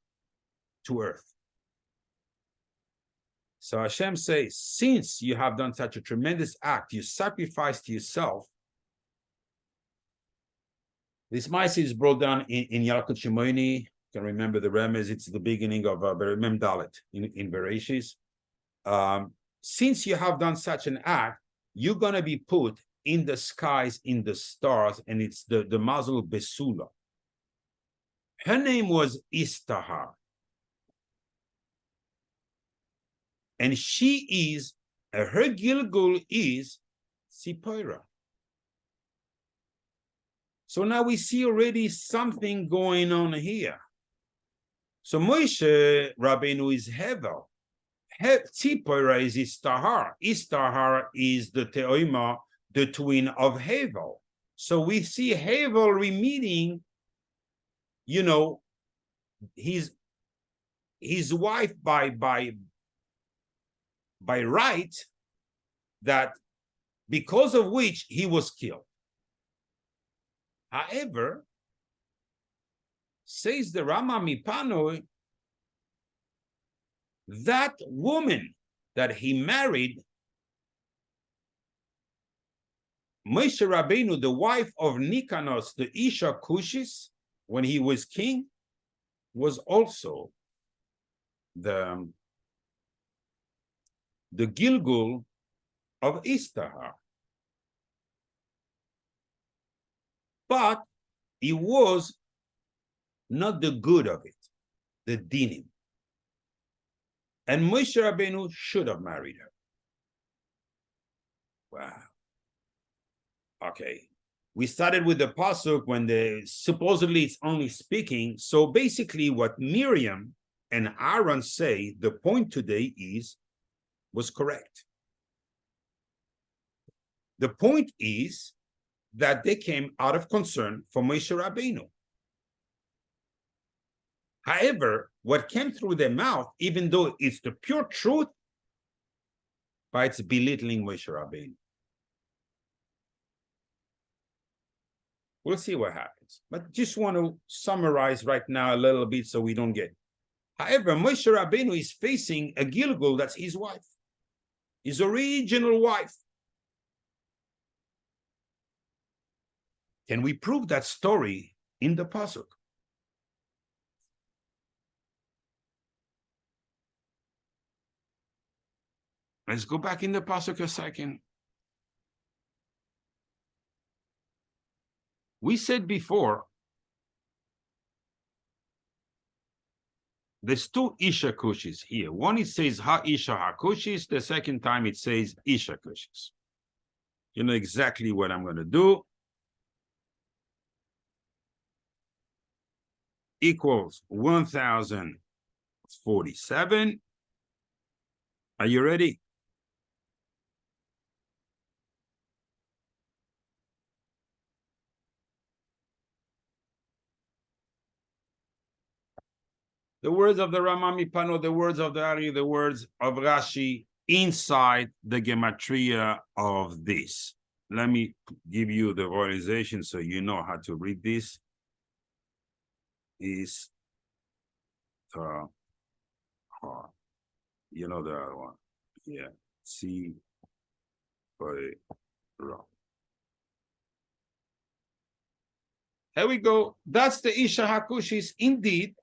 to earth." So Hashem says, "Since you have done such a tremendous act, you sacrificed yourself." This Maaseh is brought down in Yalkut Shimoni. Can remember the Remez, it's the beginning of Mem Dalet in Bereshis. Since you have done such an act, you're going to be put in the skies, in the stars, and it's the Mazel Besula. Her name was Istahar. And she is, her Gilgul is Sipora. So now we see already something going on here. So Moshe Rabbeinu is Hevel. Tzipora is Istahar. Istahar is the Teoima, the twin of Hevel. So we see Hevel remeeting, his wife by by right that because of which he was killed. However, says the Rama Mipano, that woman that he married, Moshe Rabbeinu, the wife of Nicanos, the Isha Kushis, when he was king, was also the Gilgul of Istahar. But it was not the good of it, the dinim. And Moshe Rabbeinu should have married her. Wow. Okay. We started with the pasuk when supposedly it's only speaking. So basically what Miriam and Aaron say, the point today was correct. The point is that they came out of concern for Moshe Rabbeinu. However, what came through their mouth, even though it's the pure truth, but it's belittling Moshe Rabbeinu. We'll see what happens. But just want to summarize right now a little bit so we don't get. However, Moshe Rabbeinu is facing a Gilgul that's his wife, his original wife. Can we prove that story in the pasuk? Let's go back in the pasuk a second. We said before, there's two Isha Kushis here. One it says Ha Isha Ha Kushis. The second time it says Isha Kushis. You know exactly what I'm going to do. Equals 1047. Are you ready? The words of the Rama Mipano, the words of the Ari, the words of Rashi inside the gematria of this. Let me give you the visualization so you know how to read this. Is you know the other one. Yeah. C by Ra. Here we go. That's the Isha Hakushis. Indeed,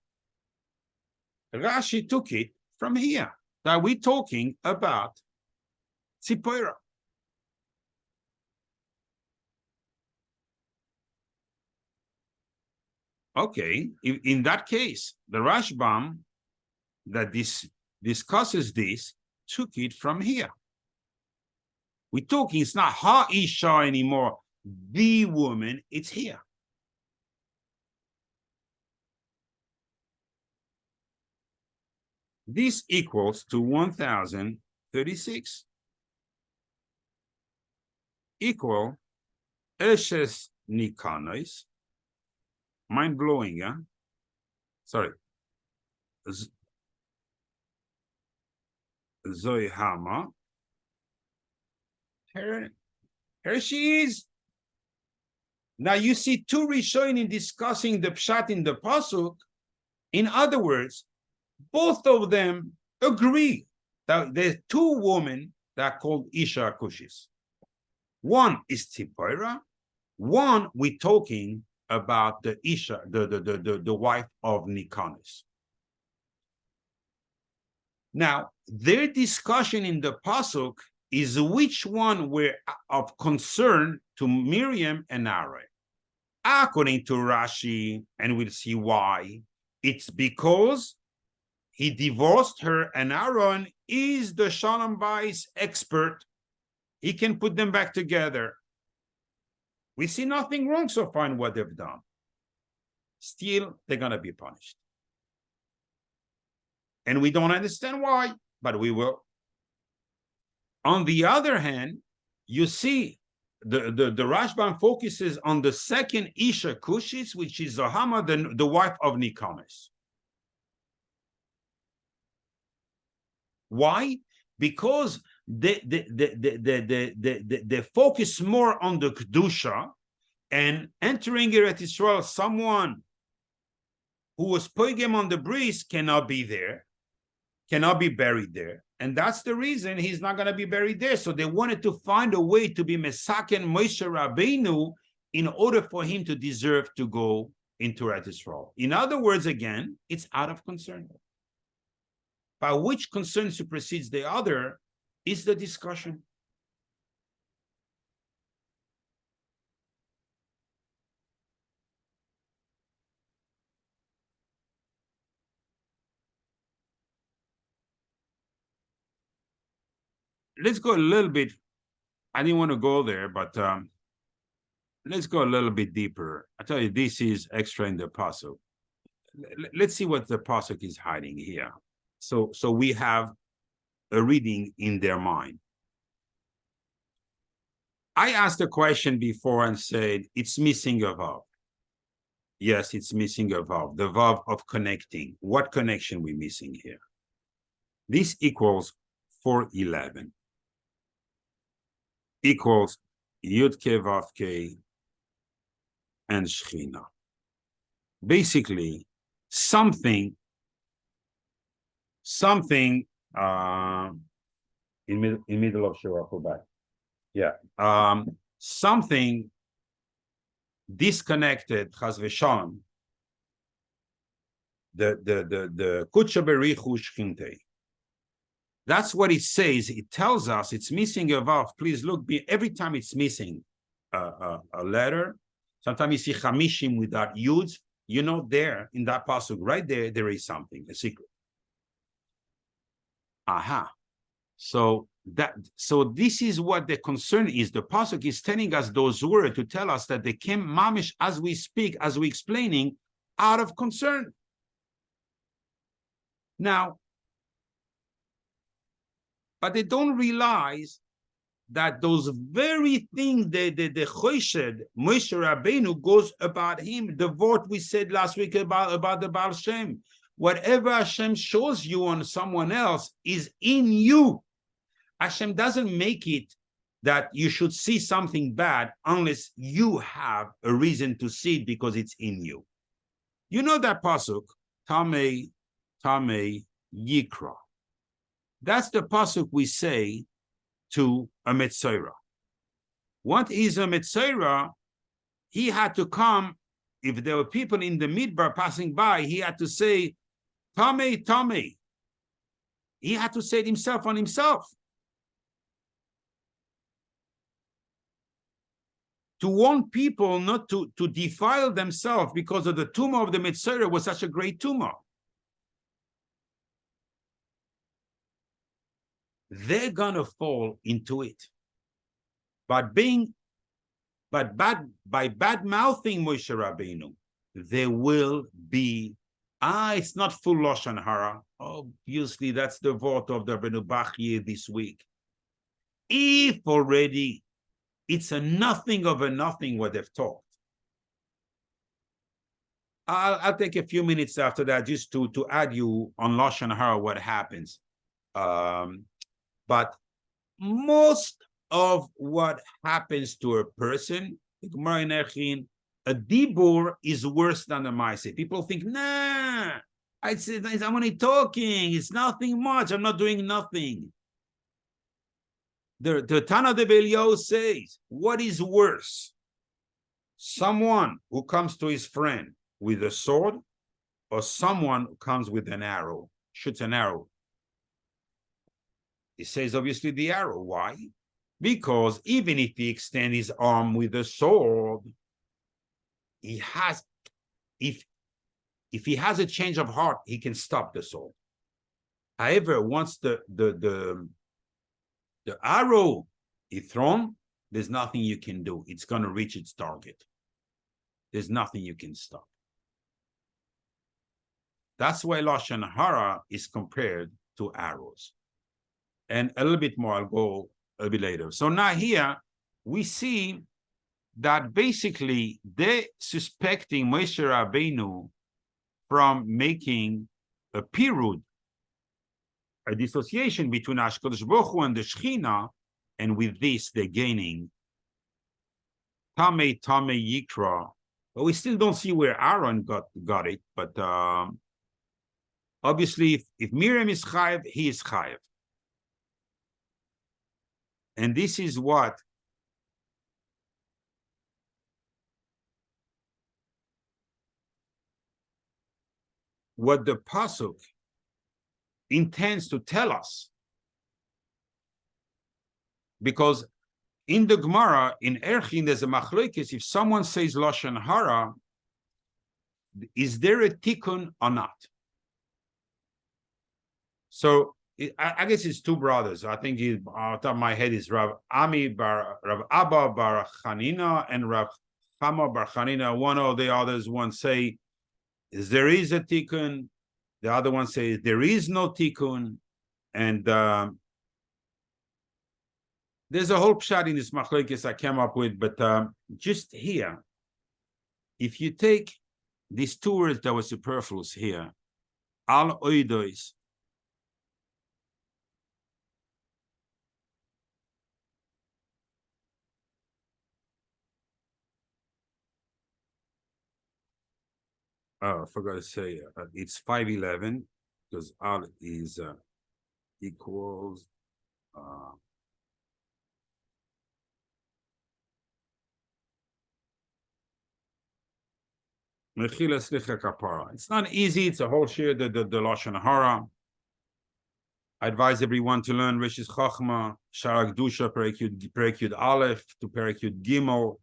Rashi took it from here. Now we're talking about Tzipora. Okay, in that case, the Rashbam that discusses this took it from here. We're talking, it's not Ha Isha anymore, the woman, it's here. This equals to 1036. Equal Eshes Nikanos. Mind blowing, yeah? Sorry. Zoihama. Here she is. Now you see two Rishonim discussing the Pshat in the Pasuk. In other words, both of them agree that there's two women that are called Isha Kushis. One is Tzipora. One we're talking about the Isha, the wife of Nicanos. Now, their discussion in the Pasuk is which one were of concern to Miriam and Aaron. According to Rashi, and we'll see why, it's because he divorced her and Aaron is the Shalom Bayis expert. He can put them back together. We see nothing wrong so far in what they've done. Still, they're going to be punished. And we don't understand why, but we will. On the other hand, you see the Rashbam focuses on the second Isha Kushis, which is Zohar, the wife of Nicanos. Why? because they focus more on the Kedusha, and entering Eretz Yisrael, someone who was poigem on the bris cannot be there, cannot be buried there. And that's the reason he's not going to be buried there. So they wanted to find a way to be Mesaken Moshe Rabbeinu in order for him to deserve to go into Eretz Yisrael. In other words, again, it's out of concern. By which concern supersedes the other is the discussion. Let's go a little bit. I didn't want to go there, but let's go a little bit deeper. I tell you, this is extra in the pasuk. Let's see what the pasuk is hiding here. So we have a reading in their mind. I asked a question before and said it's missing a vav. Yes, it's missing a vav, the vav of connecting. What connection we missing here? This equals 411. Equals Yud-Ke Vav-Ke and Shechina. Basically, something in middle of Shura, go back. Yeah. Something disconnected, Chas v'shalom, the Kutsha Berichu Shchintei. That's what it says. It tells us it's missing a vav. Please look, every time it's missing a letter, sometimes you see chamishim without yuds, you know, there in that pasuk, right there is something, a secret. Aha. So this is what the concern is. The pasuk is telling us those words to tell us that they came mamish as we speak, as we explaining, out of concern. Now, but they don't realize that those very things, the Choshed, Moshe Rabbeinu goes about him, the word we said last week about the Baal Shem. Whatever Hashem shows you on someone else is in you. Hashem doesn't make it that you should see something bad unless you have a reason to see it because it's in you. You know that pasuk, Tamei Yikra. That's the pasuk we say to a Metzora. What is a Metzora? He had to come, if there were people in the midbar passing by, he had to say, Tamei. He had to say it himself on himself. To warn people not to defile themselves because of the tumor of the Metzora was such a great tumor. They're gonna fall into it. But by bad mouthing Moshe Rabbeinu, there will be, it's not full Lashon Hara. Obviously, that's the vote of the Rabbeinu Bachye this week. If already it's a nothing of a nothing what they've talked. I'll take a few minutes after that just to add you on Lashon Hara what happens. But most of what happens to a person, a dibur is worse than a maaseh. People think, nah, I'm only talking. It's nothing much. I'm not doing nothing. The Tana de Belial says, what is worse? Someone who comes to his friend with a sword, or someone who comes with an arrow, shoots an arrow. He says, obviously, the arrow. Why? Because even if he extends his arm with a sword, he has, if he has a change of heart, he can stop the sword. However, once the arrow is thrown, there's nothing you can do. It's going to reach its target. There's nothing you can stop. That's why Lashon Hara is compared to arrows. And a little bit more, I'll go a bit later. So now here, we see that basically they're suspecting Moshe Rabbeinu from making a pirud a dissociation between HaKadosh Baruch Hu and the Shechina, and with this they're gaining Tamei Yikra. But we still don't see where Aaron got it. But obviously, if Miriam is Chayev, he is Chayev. And this is what the pasuk intends to tell us, because in the Gemara in Erchin there's a machlokes. If someone says lashon hara, is there a tikkun or not? So I guess it's two brothers. I think on top of my head is Rav Ami Rav Abba bar Chanina and Rav Chama bar Chanina. One or the others, one say there is a tikkun, the other one says there is no tikkun, and there's a whole pshat in this machlokes I came up with, but just here, if you take these two words that were superfluous here, al oidois, I forgot to say, it's 511, because al is equals it's not easy. It's a whole share, the lashon hara. I advise everyone to learn Rishis Chachma, Sharak Dusha, Perek Yud Aleph to Perek Yud Gimel.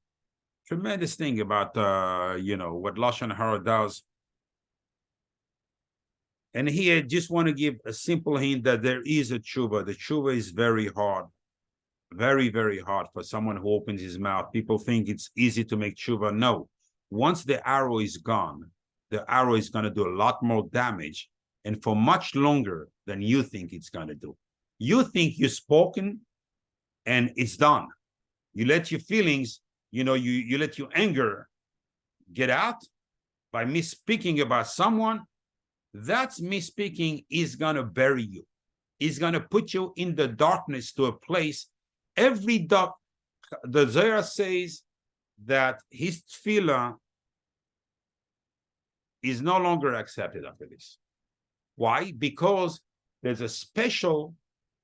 Tremendous thing about what lashon hara does. And here, I just want to give a simple hint that there is a tshuva. The tshuva is very hard, very, very hard for someone who opens his mouth. People think it's easy to make tshuva. No. Once the arrow is gone, the arrow is going to do a lot more damage and for much longer than you think it's going to do. You think you've spoken and it's done. You let your feelings, you let your anger get out by misspeaking about someone. That's misspeaking is going to bury you. It's going to put you in the darkness to a place. The Zohar says that his tefillah is no longer accepted after this. Why? Because there's a special,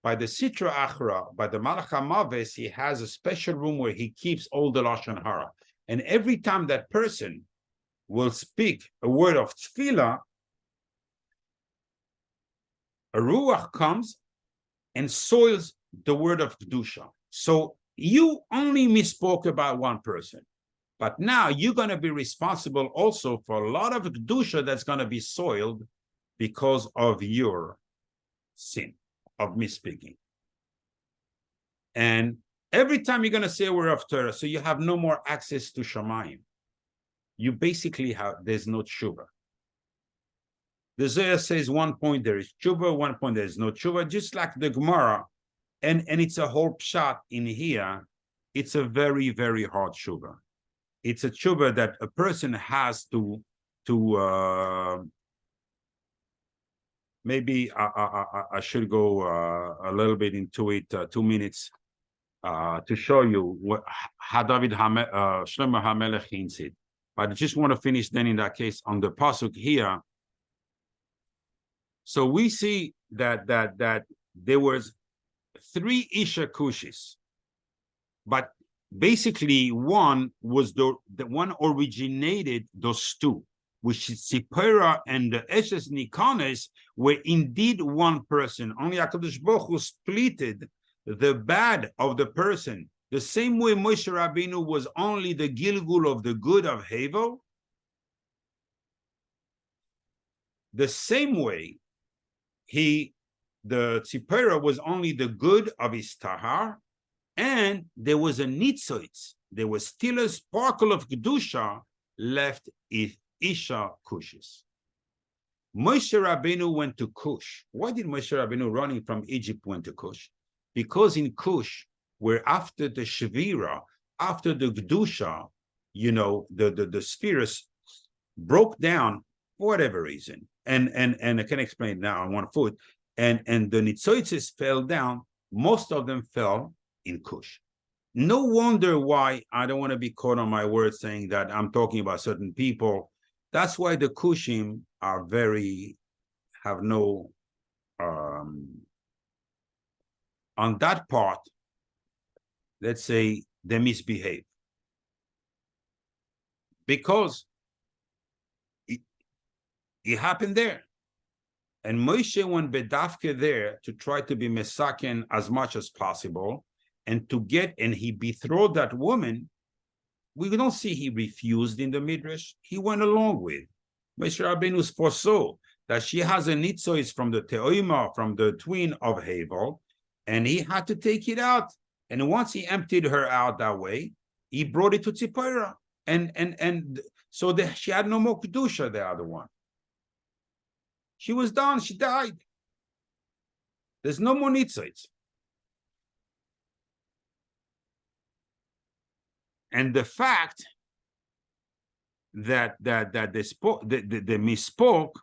by the Sitra Achra, by the Malach HaMaves, he has a special room where he keeps all the lashon hara. And every time that person will speak a word of tefillah, a ruach comes and soils the word of kedusha. So you only misspoke about one person, but now you're going to be responsible also for a lot of kedusha that's going to be soiled because of your sin of misspeaking. And every time you're going to say a word of Torah, so you have no more access to Shamayim. You basically there's no tshuva. The Zohar says one point there is tshuva, one point there is no tshuva, just like the Gemara. And it's a whole pshat in here. It's a very, very hard tshuva. It's a tshuva that a person has to maybe I should go a little bit into it, 2 minutes, to show you how David Shlomo HaMelech hints it. But I just want to finish then in that case on the pasuk here. So we see that there was 3 Isha Kushis, but basically one was the one originated those 2, which is Tzipora and the Eshes Nikanes were indeed one person. Only HaKadosh Baruch Hu splitted the bad of the person. The same way Moshe Rabbeinu was only the Gilgul of the good of Hevel, the same way the Tzipora was only the good of his Tahar, and there was a Nitzoitz. There was still a sparkle of Kedusha left if Isha Kushis. Moshe Rabbeinu went to Cush. Why did Moshe Rabbeinu running from Egypt went to Cush? Because in Cush, where after the Shavira, after the Kedusha, the spheres broke down for whatever reason. And I can explain now on one foot. and the nitzoitzes fell down. Most of them fell in Cush. No wonder why I don't want to be caught on my word saying that I'm talking about certain people. That's why the Cushim are have no, on that part, let's say they misbehave. Because it happened there. And Moshe went bedafke there to try to be mesaken as much as possible and he betrothed that woman. We don't see he refused in the Midrash. He went along with. Moshe Rabbeinu foresaw that she has a nitzois from the Teoima, from the twin of Havel, and he had to take it out. And once he emptied her out that way, he brought it to Tzipora. And so she had no more Kedusha, the other one. She was done. She died. There's no more nitzois. And the fact that they spoke, they misspoke,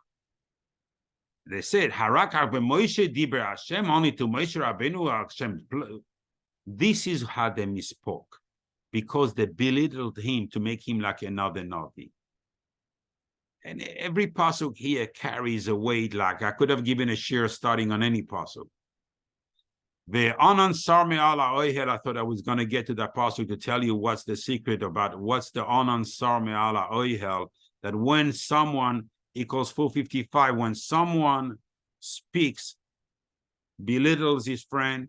they said, Harakar b'Moshe diber Hashem, only to Moshe Rabbeinu Hashem. This is how they misspoke, because they belittled him to make him like another Navi. And every pasuk here carries a weight. Like I could have given a share starting on any pasuk. The Anan Sarme ala Oihel, I thought I was going to get to that pasuk to tell you what's the secret about what's the Anan Sarme ala Oihel, that when someone equals 455, when someone speaks, belittles his friend,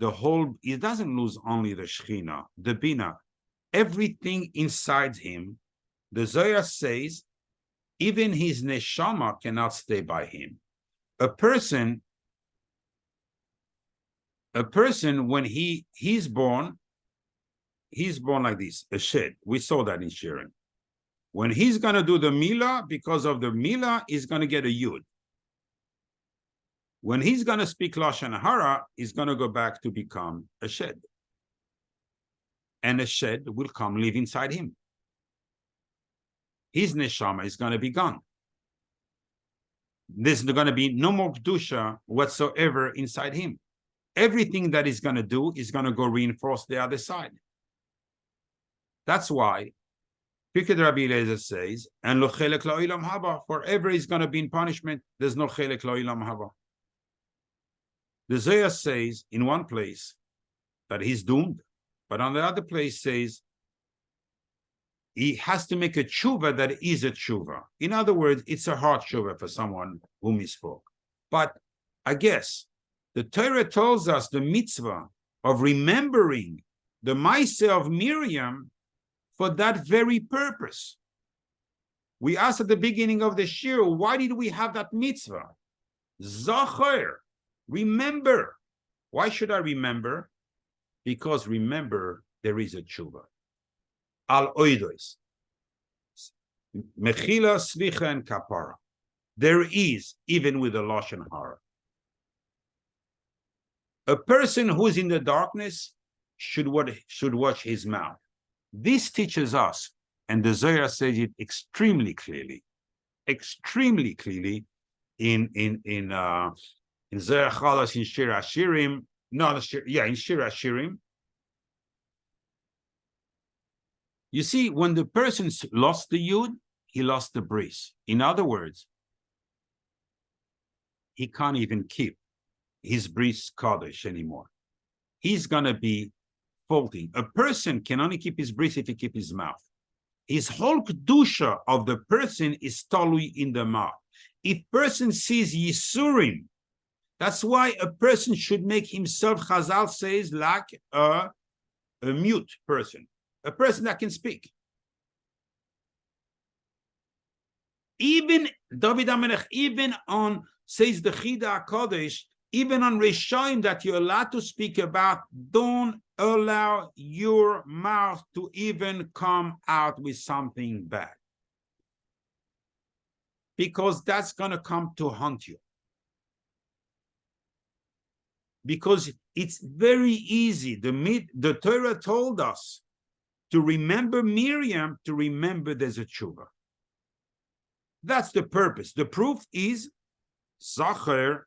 it doesn't lose only the Shechina, the Bina, everything inside him. The Zohar says, even his neshama cannot stay by him. A person, when he's born like this, a shed. We saw that in Shirin. When he's going to do the Milah, because of the Milah, he's going to get a Yud. When he's going to speak Lashon Hara, he's going to go back to become a shed. And a shed will come live inside him. His neshama is going to be gone. There's going to be no more Kedusha whatsoever inside him. Everything that he's going to do is going to go reinforce the other side. That's why Pirkei Rabbi Eliezer says, and lo chelek la'ilam haba, forever is going to be in punishment. There's no chelek la'ilam haba. The Zohar says in one place that he's doomed, but on the other place says he has to make a tshuva that is a tshuva. In other words, it's a hard tshuva for someone who misspoke. But I guess the Torah tells us the mitzvah of remembering the Maaseh of Miriam for that very purpose. We asked at the beginning of the shir, why did we have that mitzvah? Zohar, remember. Why should I remember? Because remember, there is a tshuva. Al oidos, mechila, slicha, and kapara. There is, even with the lashon hara. A person who's in the darkness should watch his mouth. This teaches us, and the Zohar says it extremely clearly in Zohar Chalas in Shir Hashirim. In Shir Hashirim. You see, when the person lost the Yud, he lost the bris. In other words, he can't even keep his bris Kaddish anymore. He's going to be faulting. A person can only keep his bris if he keeps his mouth. His whole kedusha of the person is talui in the mouth. If person sees Yisurim, that's why a person should make himself, Chazal says, like a mute person. A person that can speak. Even David HaMelech, even on, says the Chida HaKodesh, even on Rishaim that you're allowed to speak about, don't allow your mouth to even come out with something bad. Because that's going to come to haunt you. Because it's very easy. The Torah told us to remember Miriam, to remember there's a tshuva. That's the purpose. The proof is Zohar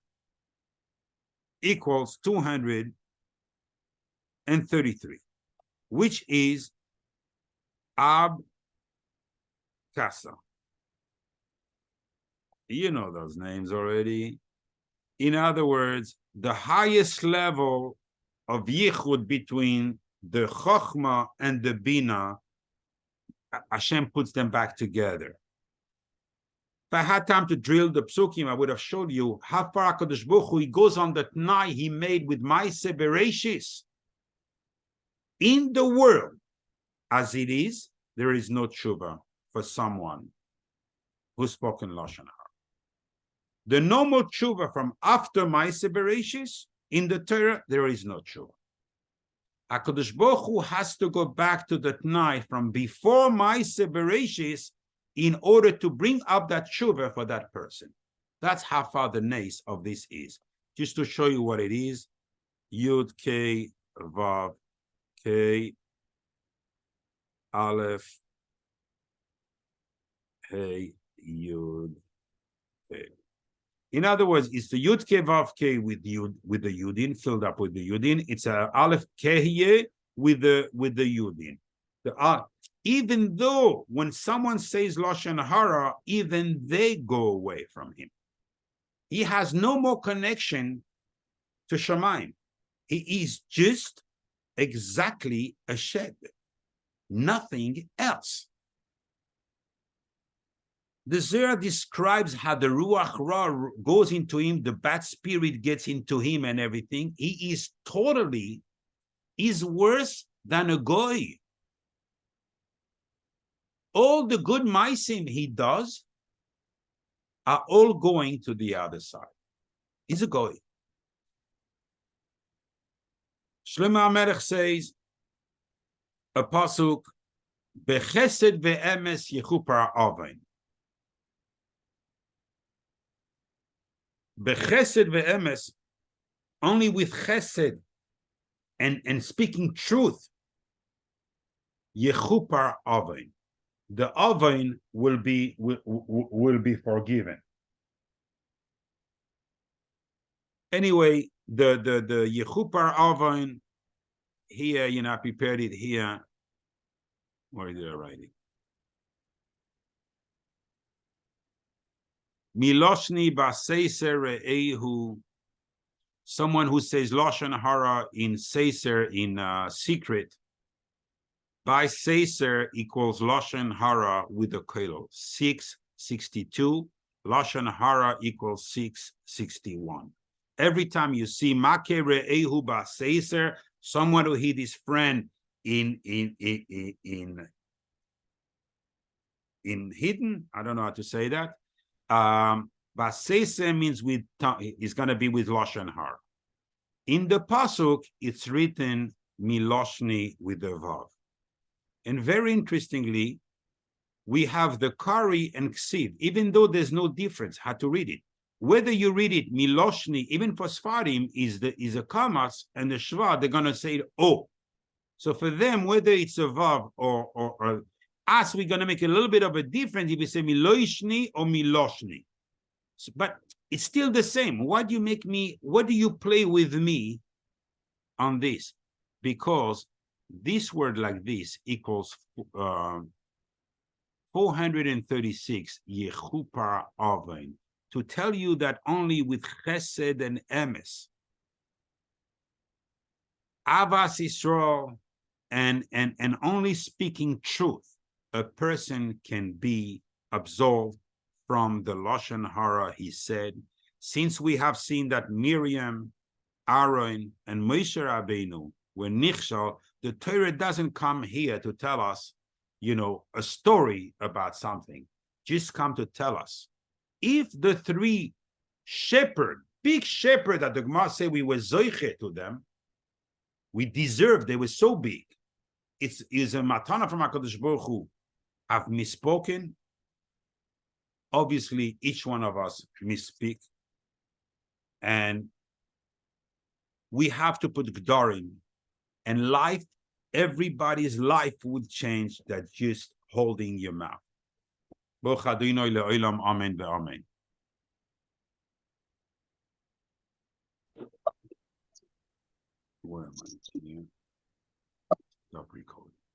equals 233, which is Ab Kasa. You know those names already. In other words, the highest level of yichud between the chokhmah and the bina, Hashem puts them back together. If I had time to drill the psukim, I would have showed you how far HaKadosh Baruch Hu, he goes on the t'nai he made with Maaseh Bereshis. In the world, as it is, there is no tshuva for someone who's spoken Lashon Hara. The normal tshuva from after Maaseh Bereshis, in the Torah, there is no tshuva. HaKadosh Baruch Hu has to go back to the t'nai from before Maaseh Bereshis in order to bring up that tshuva for that person. That's how far the nace of this is. Just to show you what it is, Yud K Vav K Aleph Hey Yud K. In other words, it's the Yud K Vav K with the Yudin, filled up with the Yudin. It's a Aleph Kehye with the Yudin. Even though when someone says Lashon Hara, even they go away from him. He has no more connection to Shamayim. He is just exactly a shed, nothing else. The Zohar describes how the Ruach Ra goes into him, the bad spirit gets into him and everything. He is worse than a goy. All the good maisim he does are all going to the other side. He's a goy. Shlomo HaMelech says, a pasuk, Bechesed ve'emes yechupar avain. Bechesed ve'emes, only with chesed and speaking truth, yechupar avain. The avain will be forgiven. Anyway, the yechupar avain here, I prepared it here. Where did I write it? Miloshni baseiser re'ehu, someone who says Lashon Hara in seiser, in secret, by seiser equals Lashon Hara with a kelo, 662. Lashon Hara equals 661. Every time you see make re'ehu baseiser, someone who hid his friend in hidden, I don't know how to say that. Baseiser means with, is going to be with Lashon Hara. In the pasuk, it's written Miloshni with the vav. And very interestingly, we have the Kari and Ksiv, even though there's no difference how to read it. Whether you read it Miloshni, even for Sfarim, is a Kamas, and the Shva, they're going to say O. So for them, whether it's a Vav or us, we're going to make a little bit of a difference if we say Miloshni or Miloshni. So, but it's still the same. Why do you play with me on this? Because this word like this equals 436 Yechupar Avain, to tell you that only with Chesed and Emes, Avas Yisrael, and only speaking truth, a person can be absolved from the Lashon Hara, he said. Since we have seen that Miriam, Aaron, and Moshe Rabbeinu were nichshal, the Torah doesn't come here to tell us, a story about something. Just come to tell us. If the three big shepherd that the Gemara say we were zoiche to them, we deserved, they were so big. It's a matana from HaKadosh Baruch Hu, have misspoken. Obviously, each one of us misspeak. And we have to put Gdarim. And life, everybody's life would change that just holding your mouth. Baruch Adonai le'olam, amen ve'amen. Where am I? Here. Stop recording.